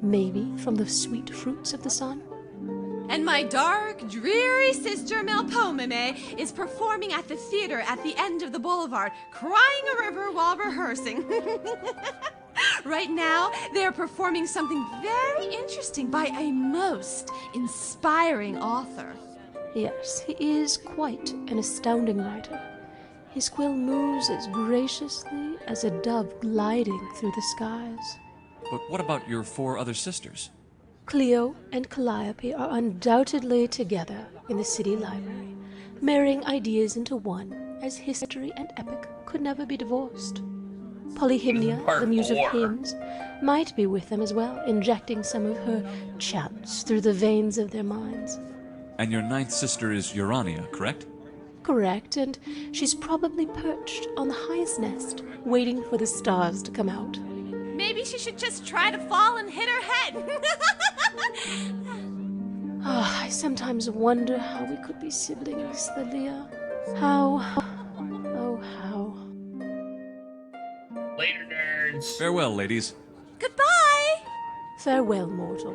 Maybe from the sweet fruits of the sun. And my dark, dreary sister Melpomene is performing at the theater at the end of the boulevard, crying a river while rehearsing. Right now, they are performing something very interesting by a most inspiring author. Yes, he is quite an astounding writer. His quill moves as graciously as a dove gliding through the skies. But what about your 4 other sisters? Cleo and Calliope are undoubtedly together in the city library, marrying ideas into one, as history and epic could never be divorced. Polyhymnia, the muse of hymns, might be with them as well, injecting some of her chants through the veins of their minds. And your 9th sister is Urania, correct? Correct, and she's probably perched on the highest nest, waiting for the stars to come out. Maybe she should just try to fall and hit her head. I sometimes wonder how we could be siblings, Thalia. How? Later, nerds. Farewell, ladies. Goodbye. Farewell, mortal.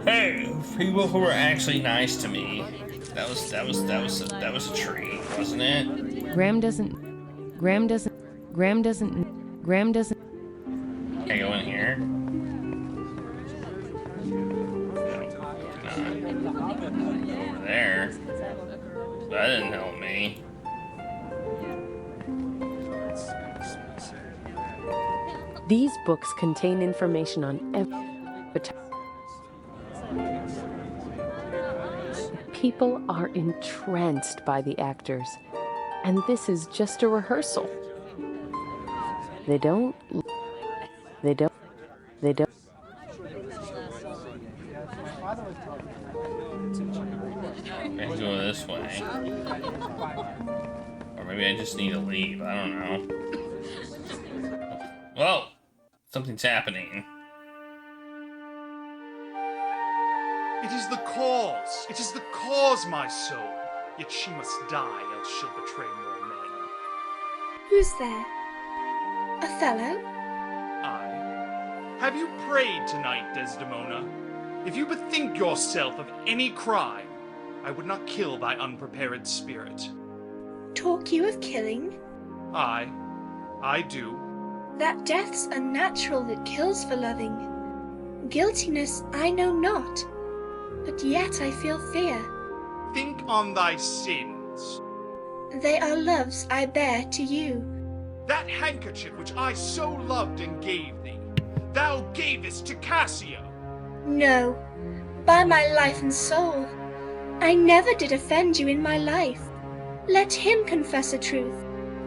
Hey, people who were actually nice to me. That was a treat, wasn't it? Graham doesn't. Can I go in here? Over there. That didn't help me. These books contain information on every. People are entranced by the actors, and this is just a rehearsal. They don't. Maybe go this way. Or maybe I just need to leave. I don't know. Whoa! Something's happening. It is the cause. It is the cause, my soul. Yet she must die, else she'll betray more men. Who's there? Othello? I. Have you prayed tonight, Desdemona? If you bethink yourself of any crime, I would not kill thy unprepared spirit. Talk you of killing? I do. That death's unnatural that kills for loving. Guiltiness I know not, but yet I feel fear. Think on thy sins. They are loves I bear to you. That handkerchief which I so loved and gave thee, thou gavest to Cassio. No, by my life and soul, I never did offend you in my life. Let him confess a truth.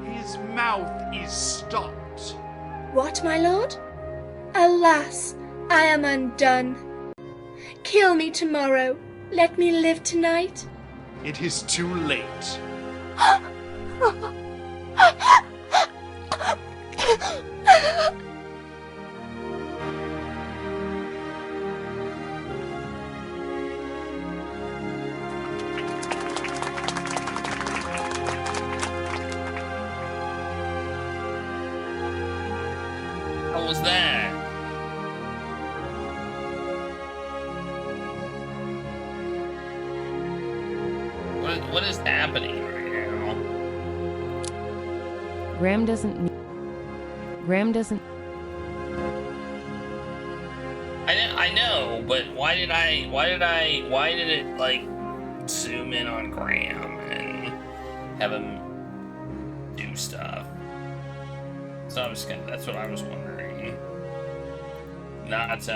His mouth is stopped. What, my lord? Alas, I am undone. Kill me tomorrow. Let me live tonight. It is too late. What was that? Graham doesn't... I know, but why did it, like, zoom in on Graham and have him do stuff? So I was that's what I was wondering. Not,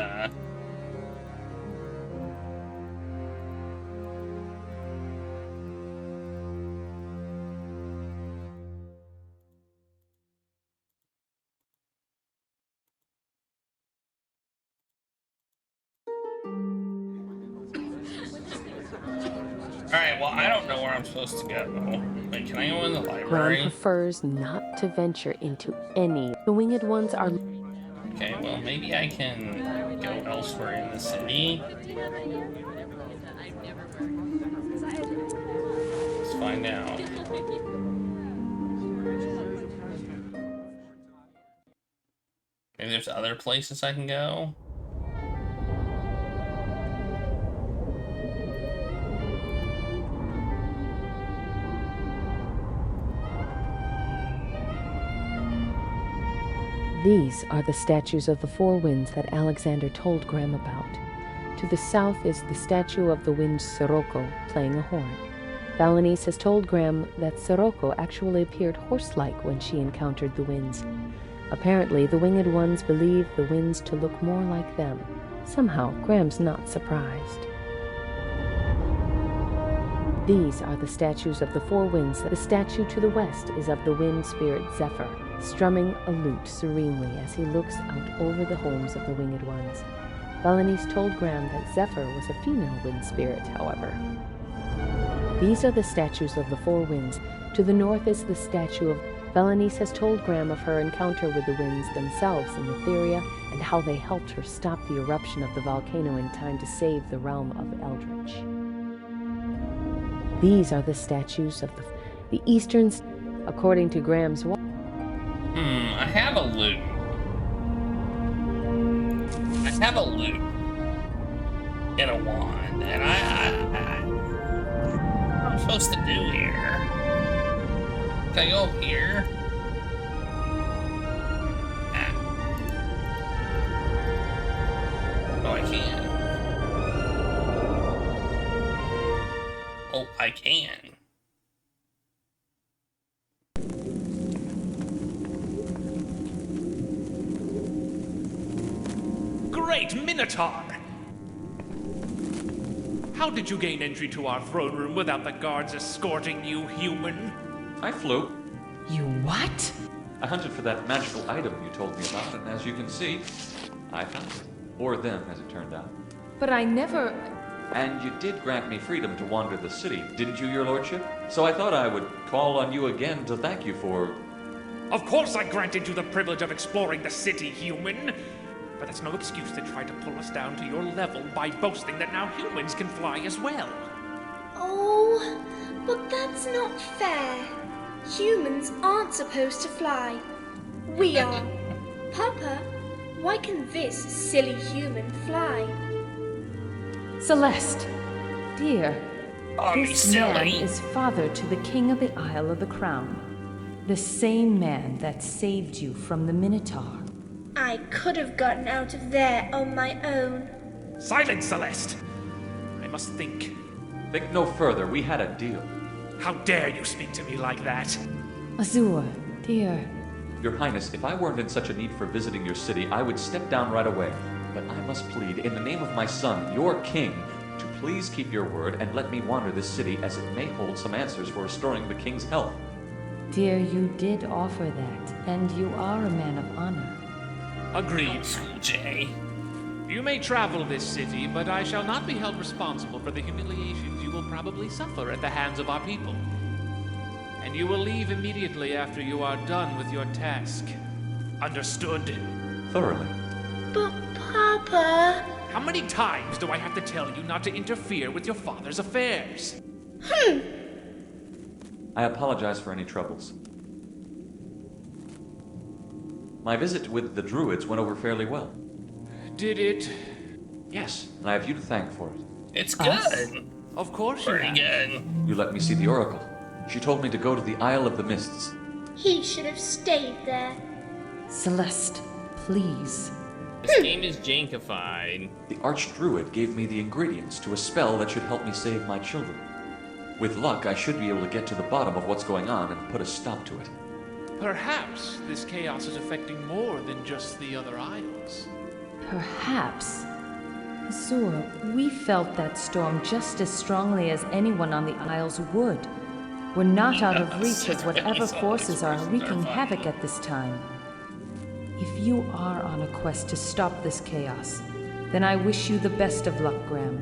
Alright, well, I don't know where I'm supposed to go. Wait, can I go in the library? Graham prefers not to venture into any. The winged ones are... Okay, well, maybe I can go elsewhere in the city. Let's find out. Maybe there's other places I can go? These are the statues of the four winds that Alexander told Graham about. To the south is the statue of the wind Sirocco playing a horn. Valanice has told Graham that Sirocco actually appeared horse-like when she encountered the winds. Apparently, the winged ones believe the winds to look more like them. Somehow, Graham's not surprised. These are the statues of the four winds. The statue to the west is of the wind spirit Zephyr, strumming a lute serenely as he looks out over the homes of the winged ones. Valanice told Graham that Zephyr was a female wind spirit, however. These are the statues of the four winds. To the north is the statue of... Valanice has told Graham of her encounter with the winds themselves in Etheria and how they helped her stop the eruption of the volcano in time to save the realm of Eldritch. These are the statues of the eastern... According to Graham's... I have a lute. I have a lute and a wand, and what am I supposed to do here? Can I go up here? No, I can't. Oh, I can. Great Minotaur! How did you gain entry to our throne room without the guards escorting you, human? I flew. You what? I hunted for that magical item you told me about, and as you can see, I found it. Or them, as it turned out. But I never... And you did grant me freedom to wander the city, didn't you, your lordship? So I thought I would call on you again to thank you for... Of course I granted you the privilege of exploring the city, human! But that's no excuse to try to pull us down to your level by boasting that now humans can fly as well. Oh, but that's not fair. Humans aren't supposed to fly. We are. Papa, why can this silly human fly? Celeste, dear, this man silly. is father to the king of the Isle of the Crown. The same man that saved you from the Minotaur. I could have gotten out of there on my own. Silence, Celeste! I must think. Think no further. We had a deal. How dare you speak to me like that? Azur, dear. Your Highness, if I weren't in such a need for visiting your city, I would step down right away. But I must plead, in the name of my son, your king, to please keep your word and let me wander this city, as it may hold some answers for restoring the king's health. Dear, you did offer that, and you are a man of honor. Agreed. Jay. You may travel this city, but I shall not be held responsible for the humiliations you will probably suffer at the hands of our people. And you will leave immediately after you are done with your task. Understood? Thoroughly. But Papa... How many times do I have to tell you not to interfere with your father's affairs? I apologize for any troubles. My visit with the druids went over fairly well. Did it? Yes, and I have you to thank for it. It's good. Of course Pretty you have. good. You let me see the oracle. She told me to go to the Isle of the Mists. He should have stayed there. Celeste, please. This game is jankified. The Archdruid gave me the ingredients to a spell that should help me save my children. With luck, I should be able to get to the bottom of what's going on and put a stop to it. Perhaps this chaos is affecting more than just the other isles. Perhaps. Azur, we felt that storm just as strongly as anyone on the Isles would. We're not out of reach of whatever forces are wreaking havoc at this time. If you are on a quest to stop this chaos, then I wish you the best of luck, Graham.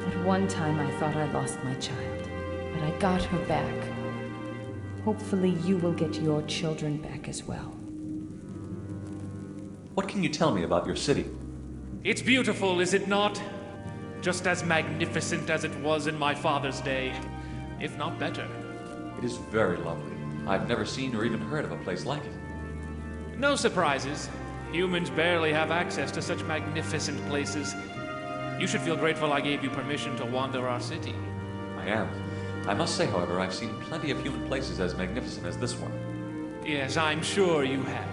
At one time I thought I lost my child, but I got her back. Hopefully you will get your children back as well. What can you tell me about your city? It's beautiful, is it not? Just as magnificent as it was in my father's day, if not better. It is very lovely. I've never seen or even heard of a place like it. No surprises. Humans barely have access to such magnificent places. You should feel grateful I gave you permission to wander our city. I am. I must say, however, I've seen plenty of human places as magnificent as this one. Yes, I'm sure you have.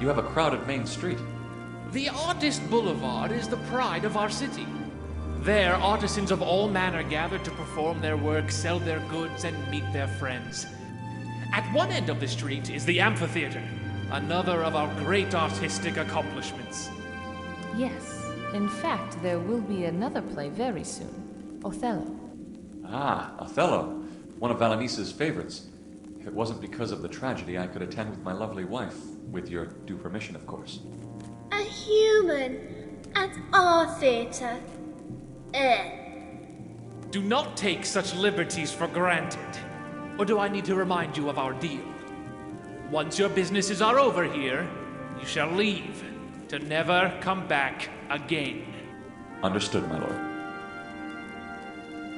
You have a crowded main street. The Artist Boulevard is the pride of our city. There, artisans of all manner gather to perform their work, sell their goods, and meet their friends. At one end of the street is the amphitheater, another of our great artistic accomplishments. Yes, in fact, there will be another play very soon. Othello. Ah, Othello. One of Valanice's favorites. If it wasn't because of the tragedy, I could attend with my lovely wife. With your due permission, of course. A human at our theatre. Do not take such liberties for granted. Or do I need to remind you of our deal? Once your businesses are over here, you shall leave, to never come back again. Understood, my lord.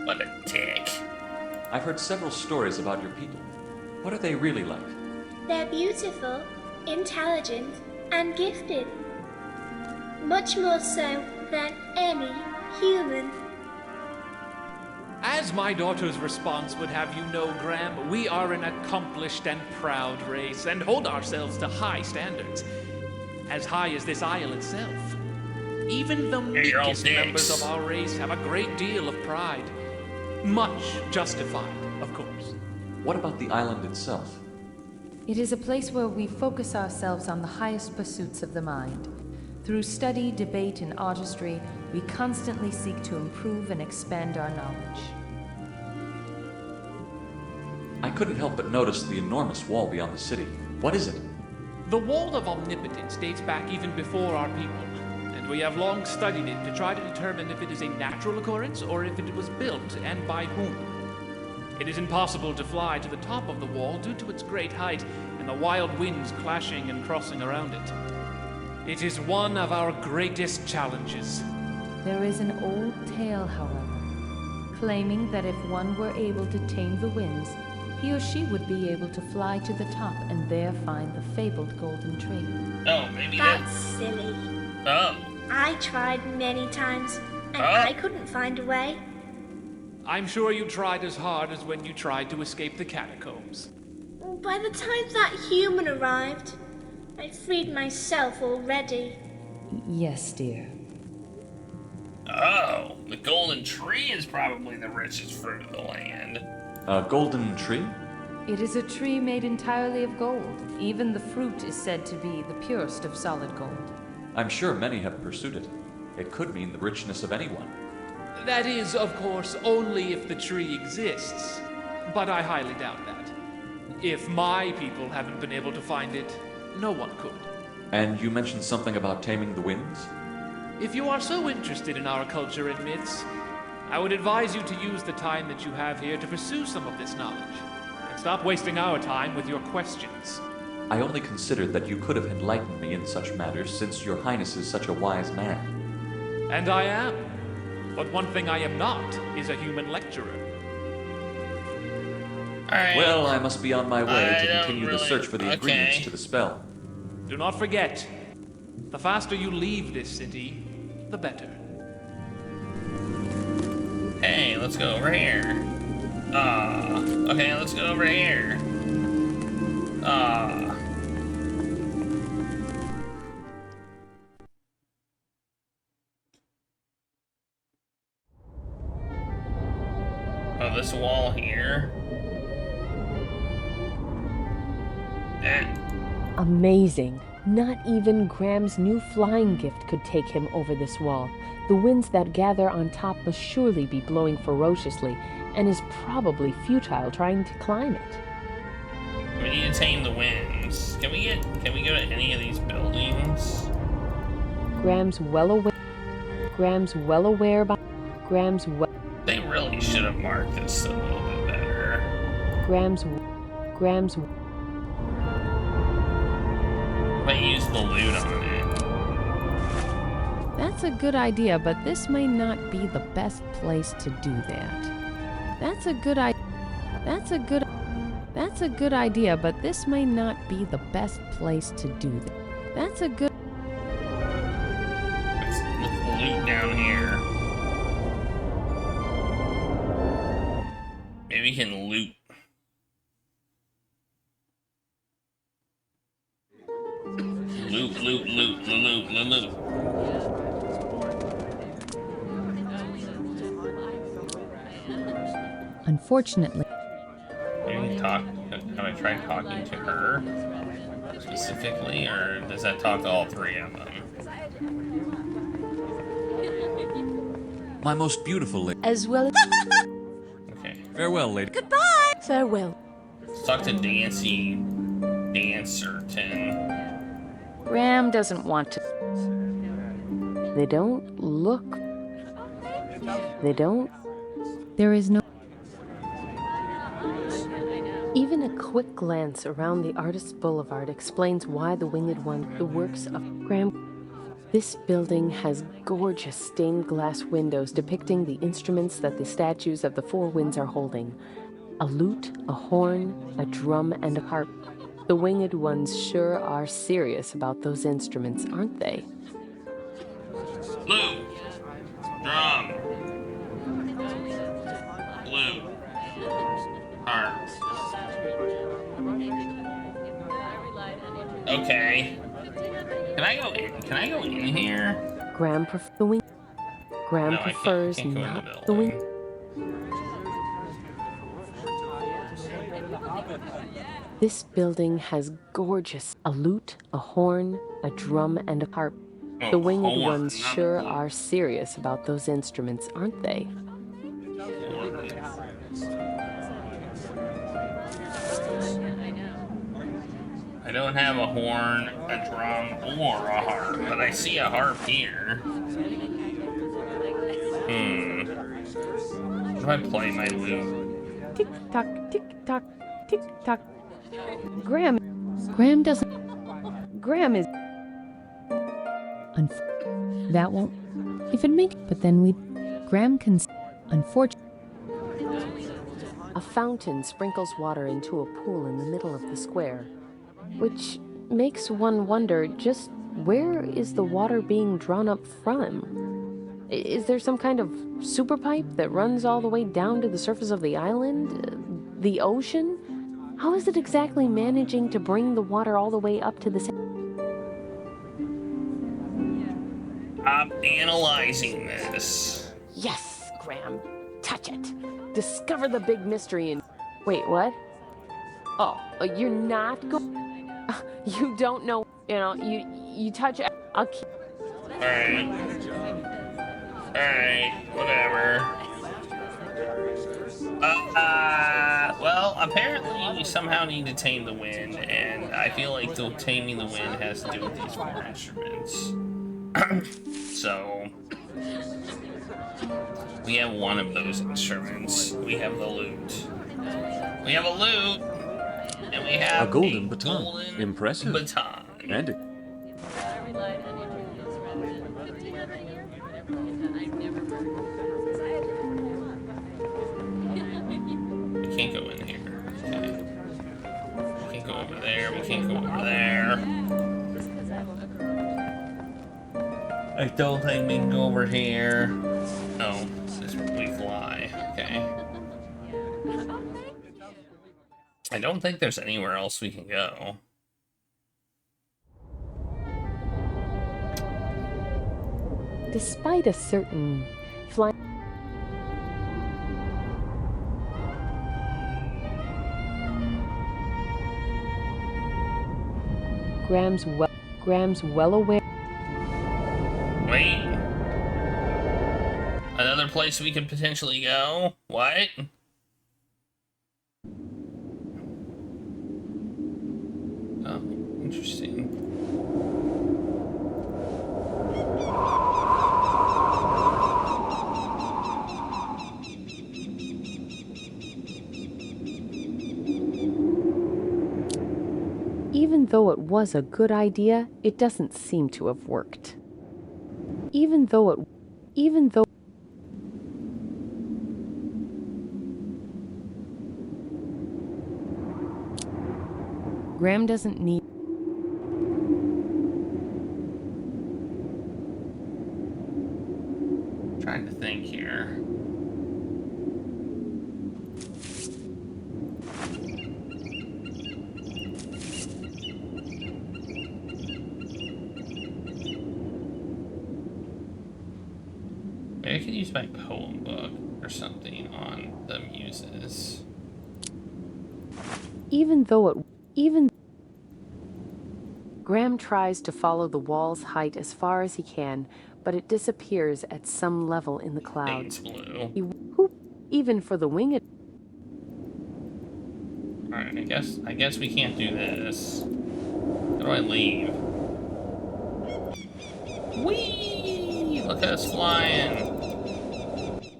What a dick. I've heard several stories about your people. What are they really like? They're beautiful, intelligent, and gifted. Much more so than any human. As my daughter's response would have you know, Graham, we are an accomplished and proud race, and hold ourselves to high standards. As high as this isle itself. Even the meekest members of our race have a great deal of pride. Much justified, of course. What about the island itself? It is a place where we focus ourselves on the highest pursuits of the mind. Through study, debate, and artistry, we constantly seek to improve and expand our knowledge. I couldn't help but notice the enormous wall beyond the city. What is it? The Wall of Omnipotence dates back even before our people, and we have long studied it to try to determine if it is a natural occurrence or if it was built, and by whom. It is impossible to fly to the top of the wall due to its great height and the wild winds clashing and crossing around it. It is one of our greatest challenges. There is an old tale, however, claiming that if one were able to tame the winds, he or she would be able to fly to the top and there find the fabled golden tree. Oh, maybe That's silly. Oh. I tried many times, and I couldn't find a way. I'm sure you tried as hard as when you tried to escape the catacombs. By the time that human arrived, I'd freed myself already. Yes, dear. Oh, the golden tree is probably the richest fruit of the land. A golden tree? It is a tree made entirely of gold. Even the fruit is said to be the purest of solid gold. I'm sure many have pursued it. It could mean the richness of anyone. That is, of course, only if the tree exists. But I highly doubt that. If my people haven't been able to find it, no one could. And you mentioned something about taming the winds? If you are so interested in our culture and myths, I would advise you to use the time that you have here to pursue some of this knowledge. And stop wasting our time with your questions. I only considered that you could have enlightened me in such matters, since your highness is such a wise man. And I am. But one thing I am not is a human lecturer. Well, I must be on my way to continue the search for the ingredients to the spell. Do not forget, the faster you leave this city, the better. Hey, let's go over here. Okay, let's go over here. Oh, this wall here. Amazing. Not even Graham's new flying gift could take him over this wall. The winds that gather on top must surely be blowing ferociously, and is probably futile trying to climb it. We need to tame the winds. Can we go to any of these buildings? Graham's well aware They really should have marked this a little bit better. Graham's But use the loot on it. That's a good idea, but this may not be the best place to do that. That's a good idea, but this may not be the best place to do that. That's a good. Let's loot down here. Maybe we can loot. Loot. Unfortunately. Maybe talk. Can I try talking to her specifically, or does that talk to all three of them? My most beautiful lady. As well as... Okay. Farewell, lady. Goodbye! Farewell. Let's talk to Dancerton. Graham doesn't want to. They don't look. There is no. Even a quick glance around the Artist's Boulevard explains why the Winged One, the works of Graham. This building has gorgeous stained glass windows depicting the instruments that the statues of the four winds are holding. A lute, a horn, a drum, and a harp. The Winged Ones sure are serious about those instruments, aren't they? Lute. Drum. Lute. Harp. Okay. Can I go in here? Graham prefers not the wing. This building has gorgeous a lute, a horn, a drum, and a harp. The Winged Ones sure are serious about those instruments, aren't they? I don't have a horn, a drum, or a harp, but I see a harp here. How do I play my lute? Tick tock, tick tock, tick tock. Graham doesn't. Graham is. That won't. If it makes. But then Graham can. Unfortunately. A fountain sprinkles water into a pool in the middle of the square, which makes one wonder just where is the water being drawn up from? Is there some kind of super pipe that runs all the way down to the surface of the island? The ocean? How is it exactly managing to bring the water all the way up to the... I'm analyzing this. Yes, Graham. Touch it. Discover the big mystery and... Wait, what? Oh, you're not going... You don't know... You touch it. I'll keep... Alright, whatever. Well, apparently we somehow need to tame the wind, and I feel like taming the wind has to do with these four instruments. So, we have one of those instruments. We have the lute. We have a lute, and we have a golden baton. Impressive. Baton. And we can't go in here. Okay. We can't go over there. We can't go over there. I don't think we can go over here. Oh, we fly. Okay. I don't think there's anywhere else we can go. Despite a certain flying... Graham's well aware... Wait. Another place we could potentially go? What? Oh, interesting. Even though it was a good idea, it doesn't seem to have worked. Even though Graham doesn't need... Trying to think here. Maybe I could use my poem book or something on the muses. Even Graham tries to follow the wall's height as far as he can, but it disappears at some level in the clouds. Even for the winged... Alright, I guess we can't do this. How do I leave? Whee! Look at us flying.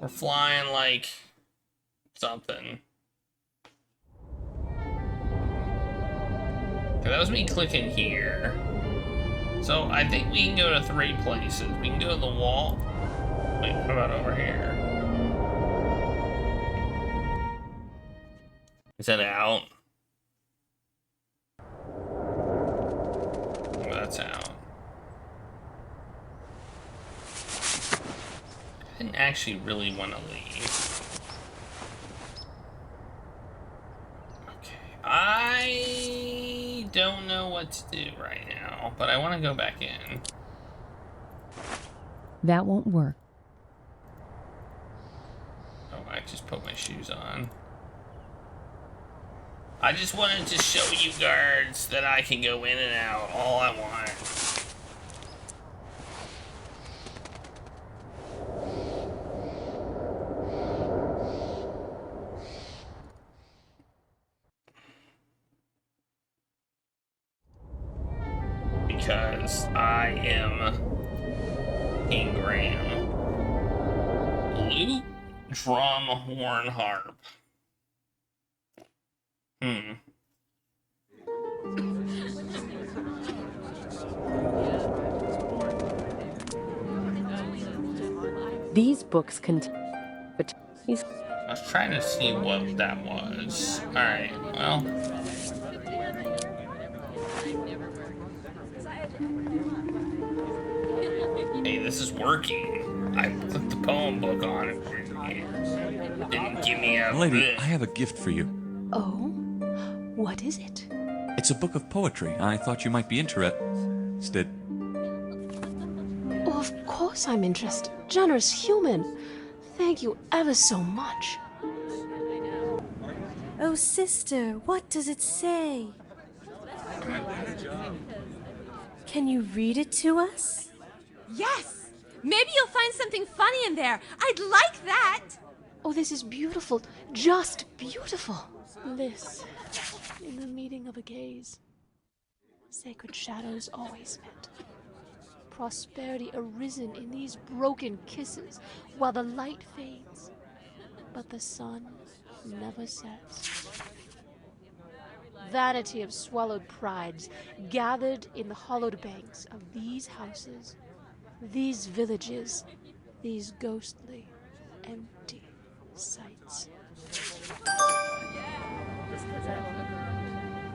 We're flying like something. Okay, that was me clicking here. So I think we can go to 3 places. We can go to the wall. Wait, what about over here? Is that out? Oh, that's out. I didn't actually really want to leave. Okay, I don't know what to do right now, but I want to go back in. That won't work. Oh, I just put my shoes on. I just wanted to show you guards that I can go in and out all I want. Because I am King Graham. Lute, drum, horn, harp. These books contain... But he's... I was trying to see what that was. Alright, well... Hey, this is working. I clicked the poem book on it. Didn't give me a... Lady, I have a gift for you. Oh? What is it? It's a book of poetry. I thought you might be interested. Oh, of course I'm interested. Generous human. Thank you ever so much. Oh, sister, what does it say? Can you read it to us? Yes! Maybe you'll find something funny in there. I'd like that! Oh, this is beautiful. Just beautiful. Bliss in the meeting of a gaze. Sacred shadows always met. Prosperity arisen in these broken kisses while the light fades, but the sun never sets. Vanity of swallowed prides gathered in the hollowed banks of these houses, these villages, these ghostly, empty sights.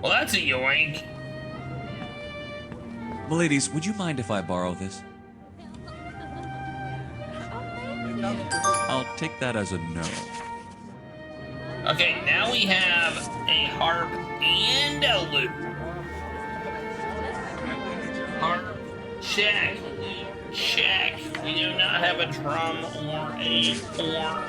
Well, that's a yoink. Well, ladies, would you mind if I borrow this? I'll take that as a no. Okay, now we have a harp and a lute. Harp, check. Check. We do not have a drum or a horn.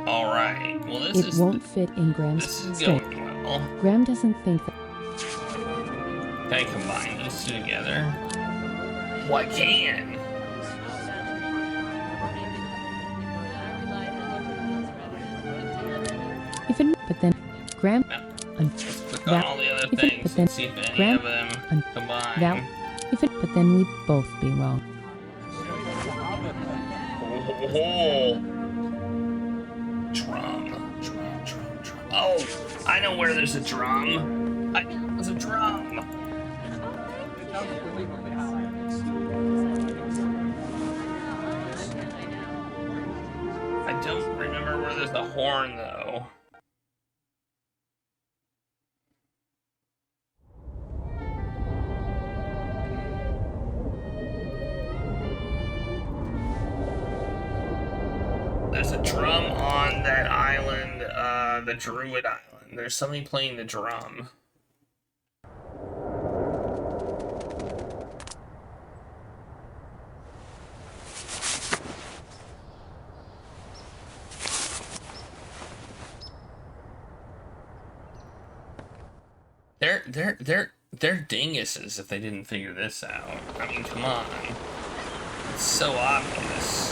Alright, well this It won't fit in Graham's state. Well. Graham doesn't think that... Can I combine these two together? Well, I can. If it... But then Graham... Click on all the other things and see if any Graham, of them combine. But then we'd both be wrong. Oh. Drum. Oh, I know where there's a drum. There's a drum. I don't remember where there's a horn, though. There's a drum on that island, the Druid Island. There's somebody playing the drum. They're dinguses if they didn't figure this out. I mean, come on. It's so obvious.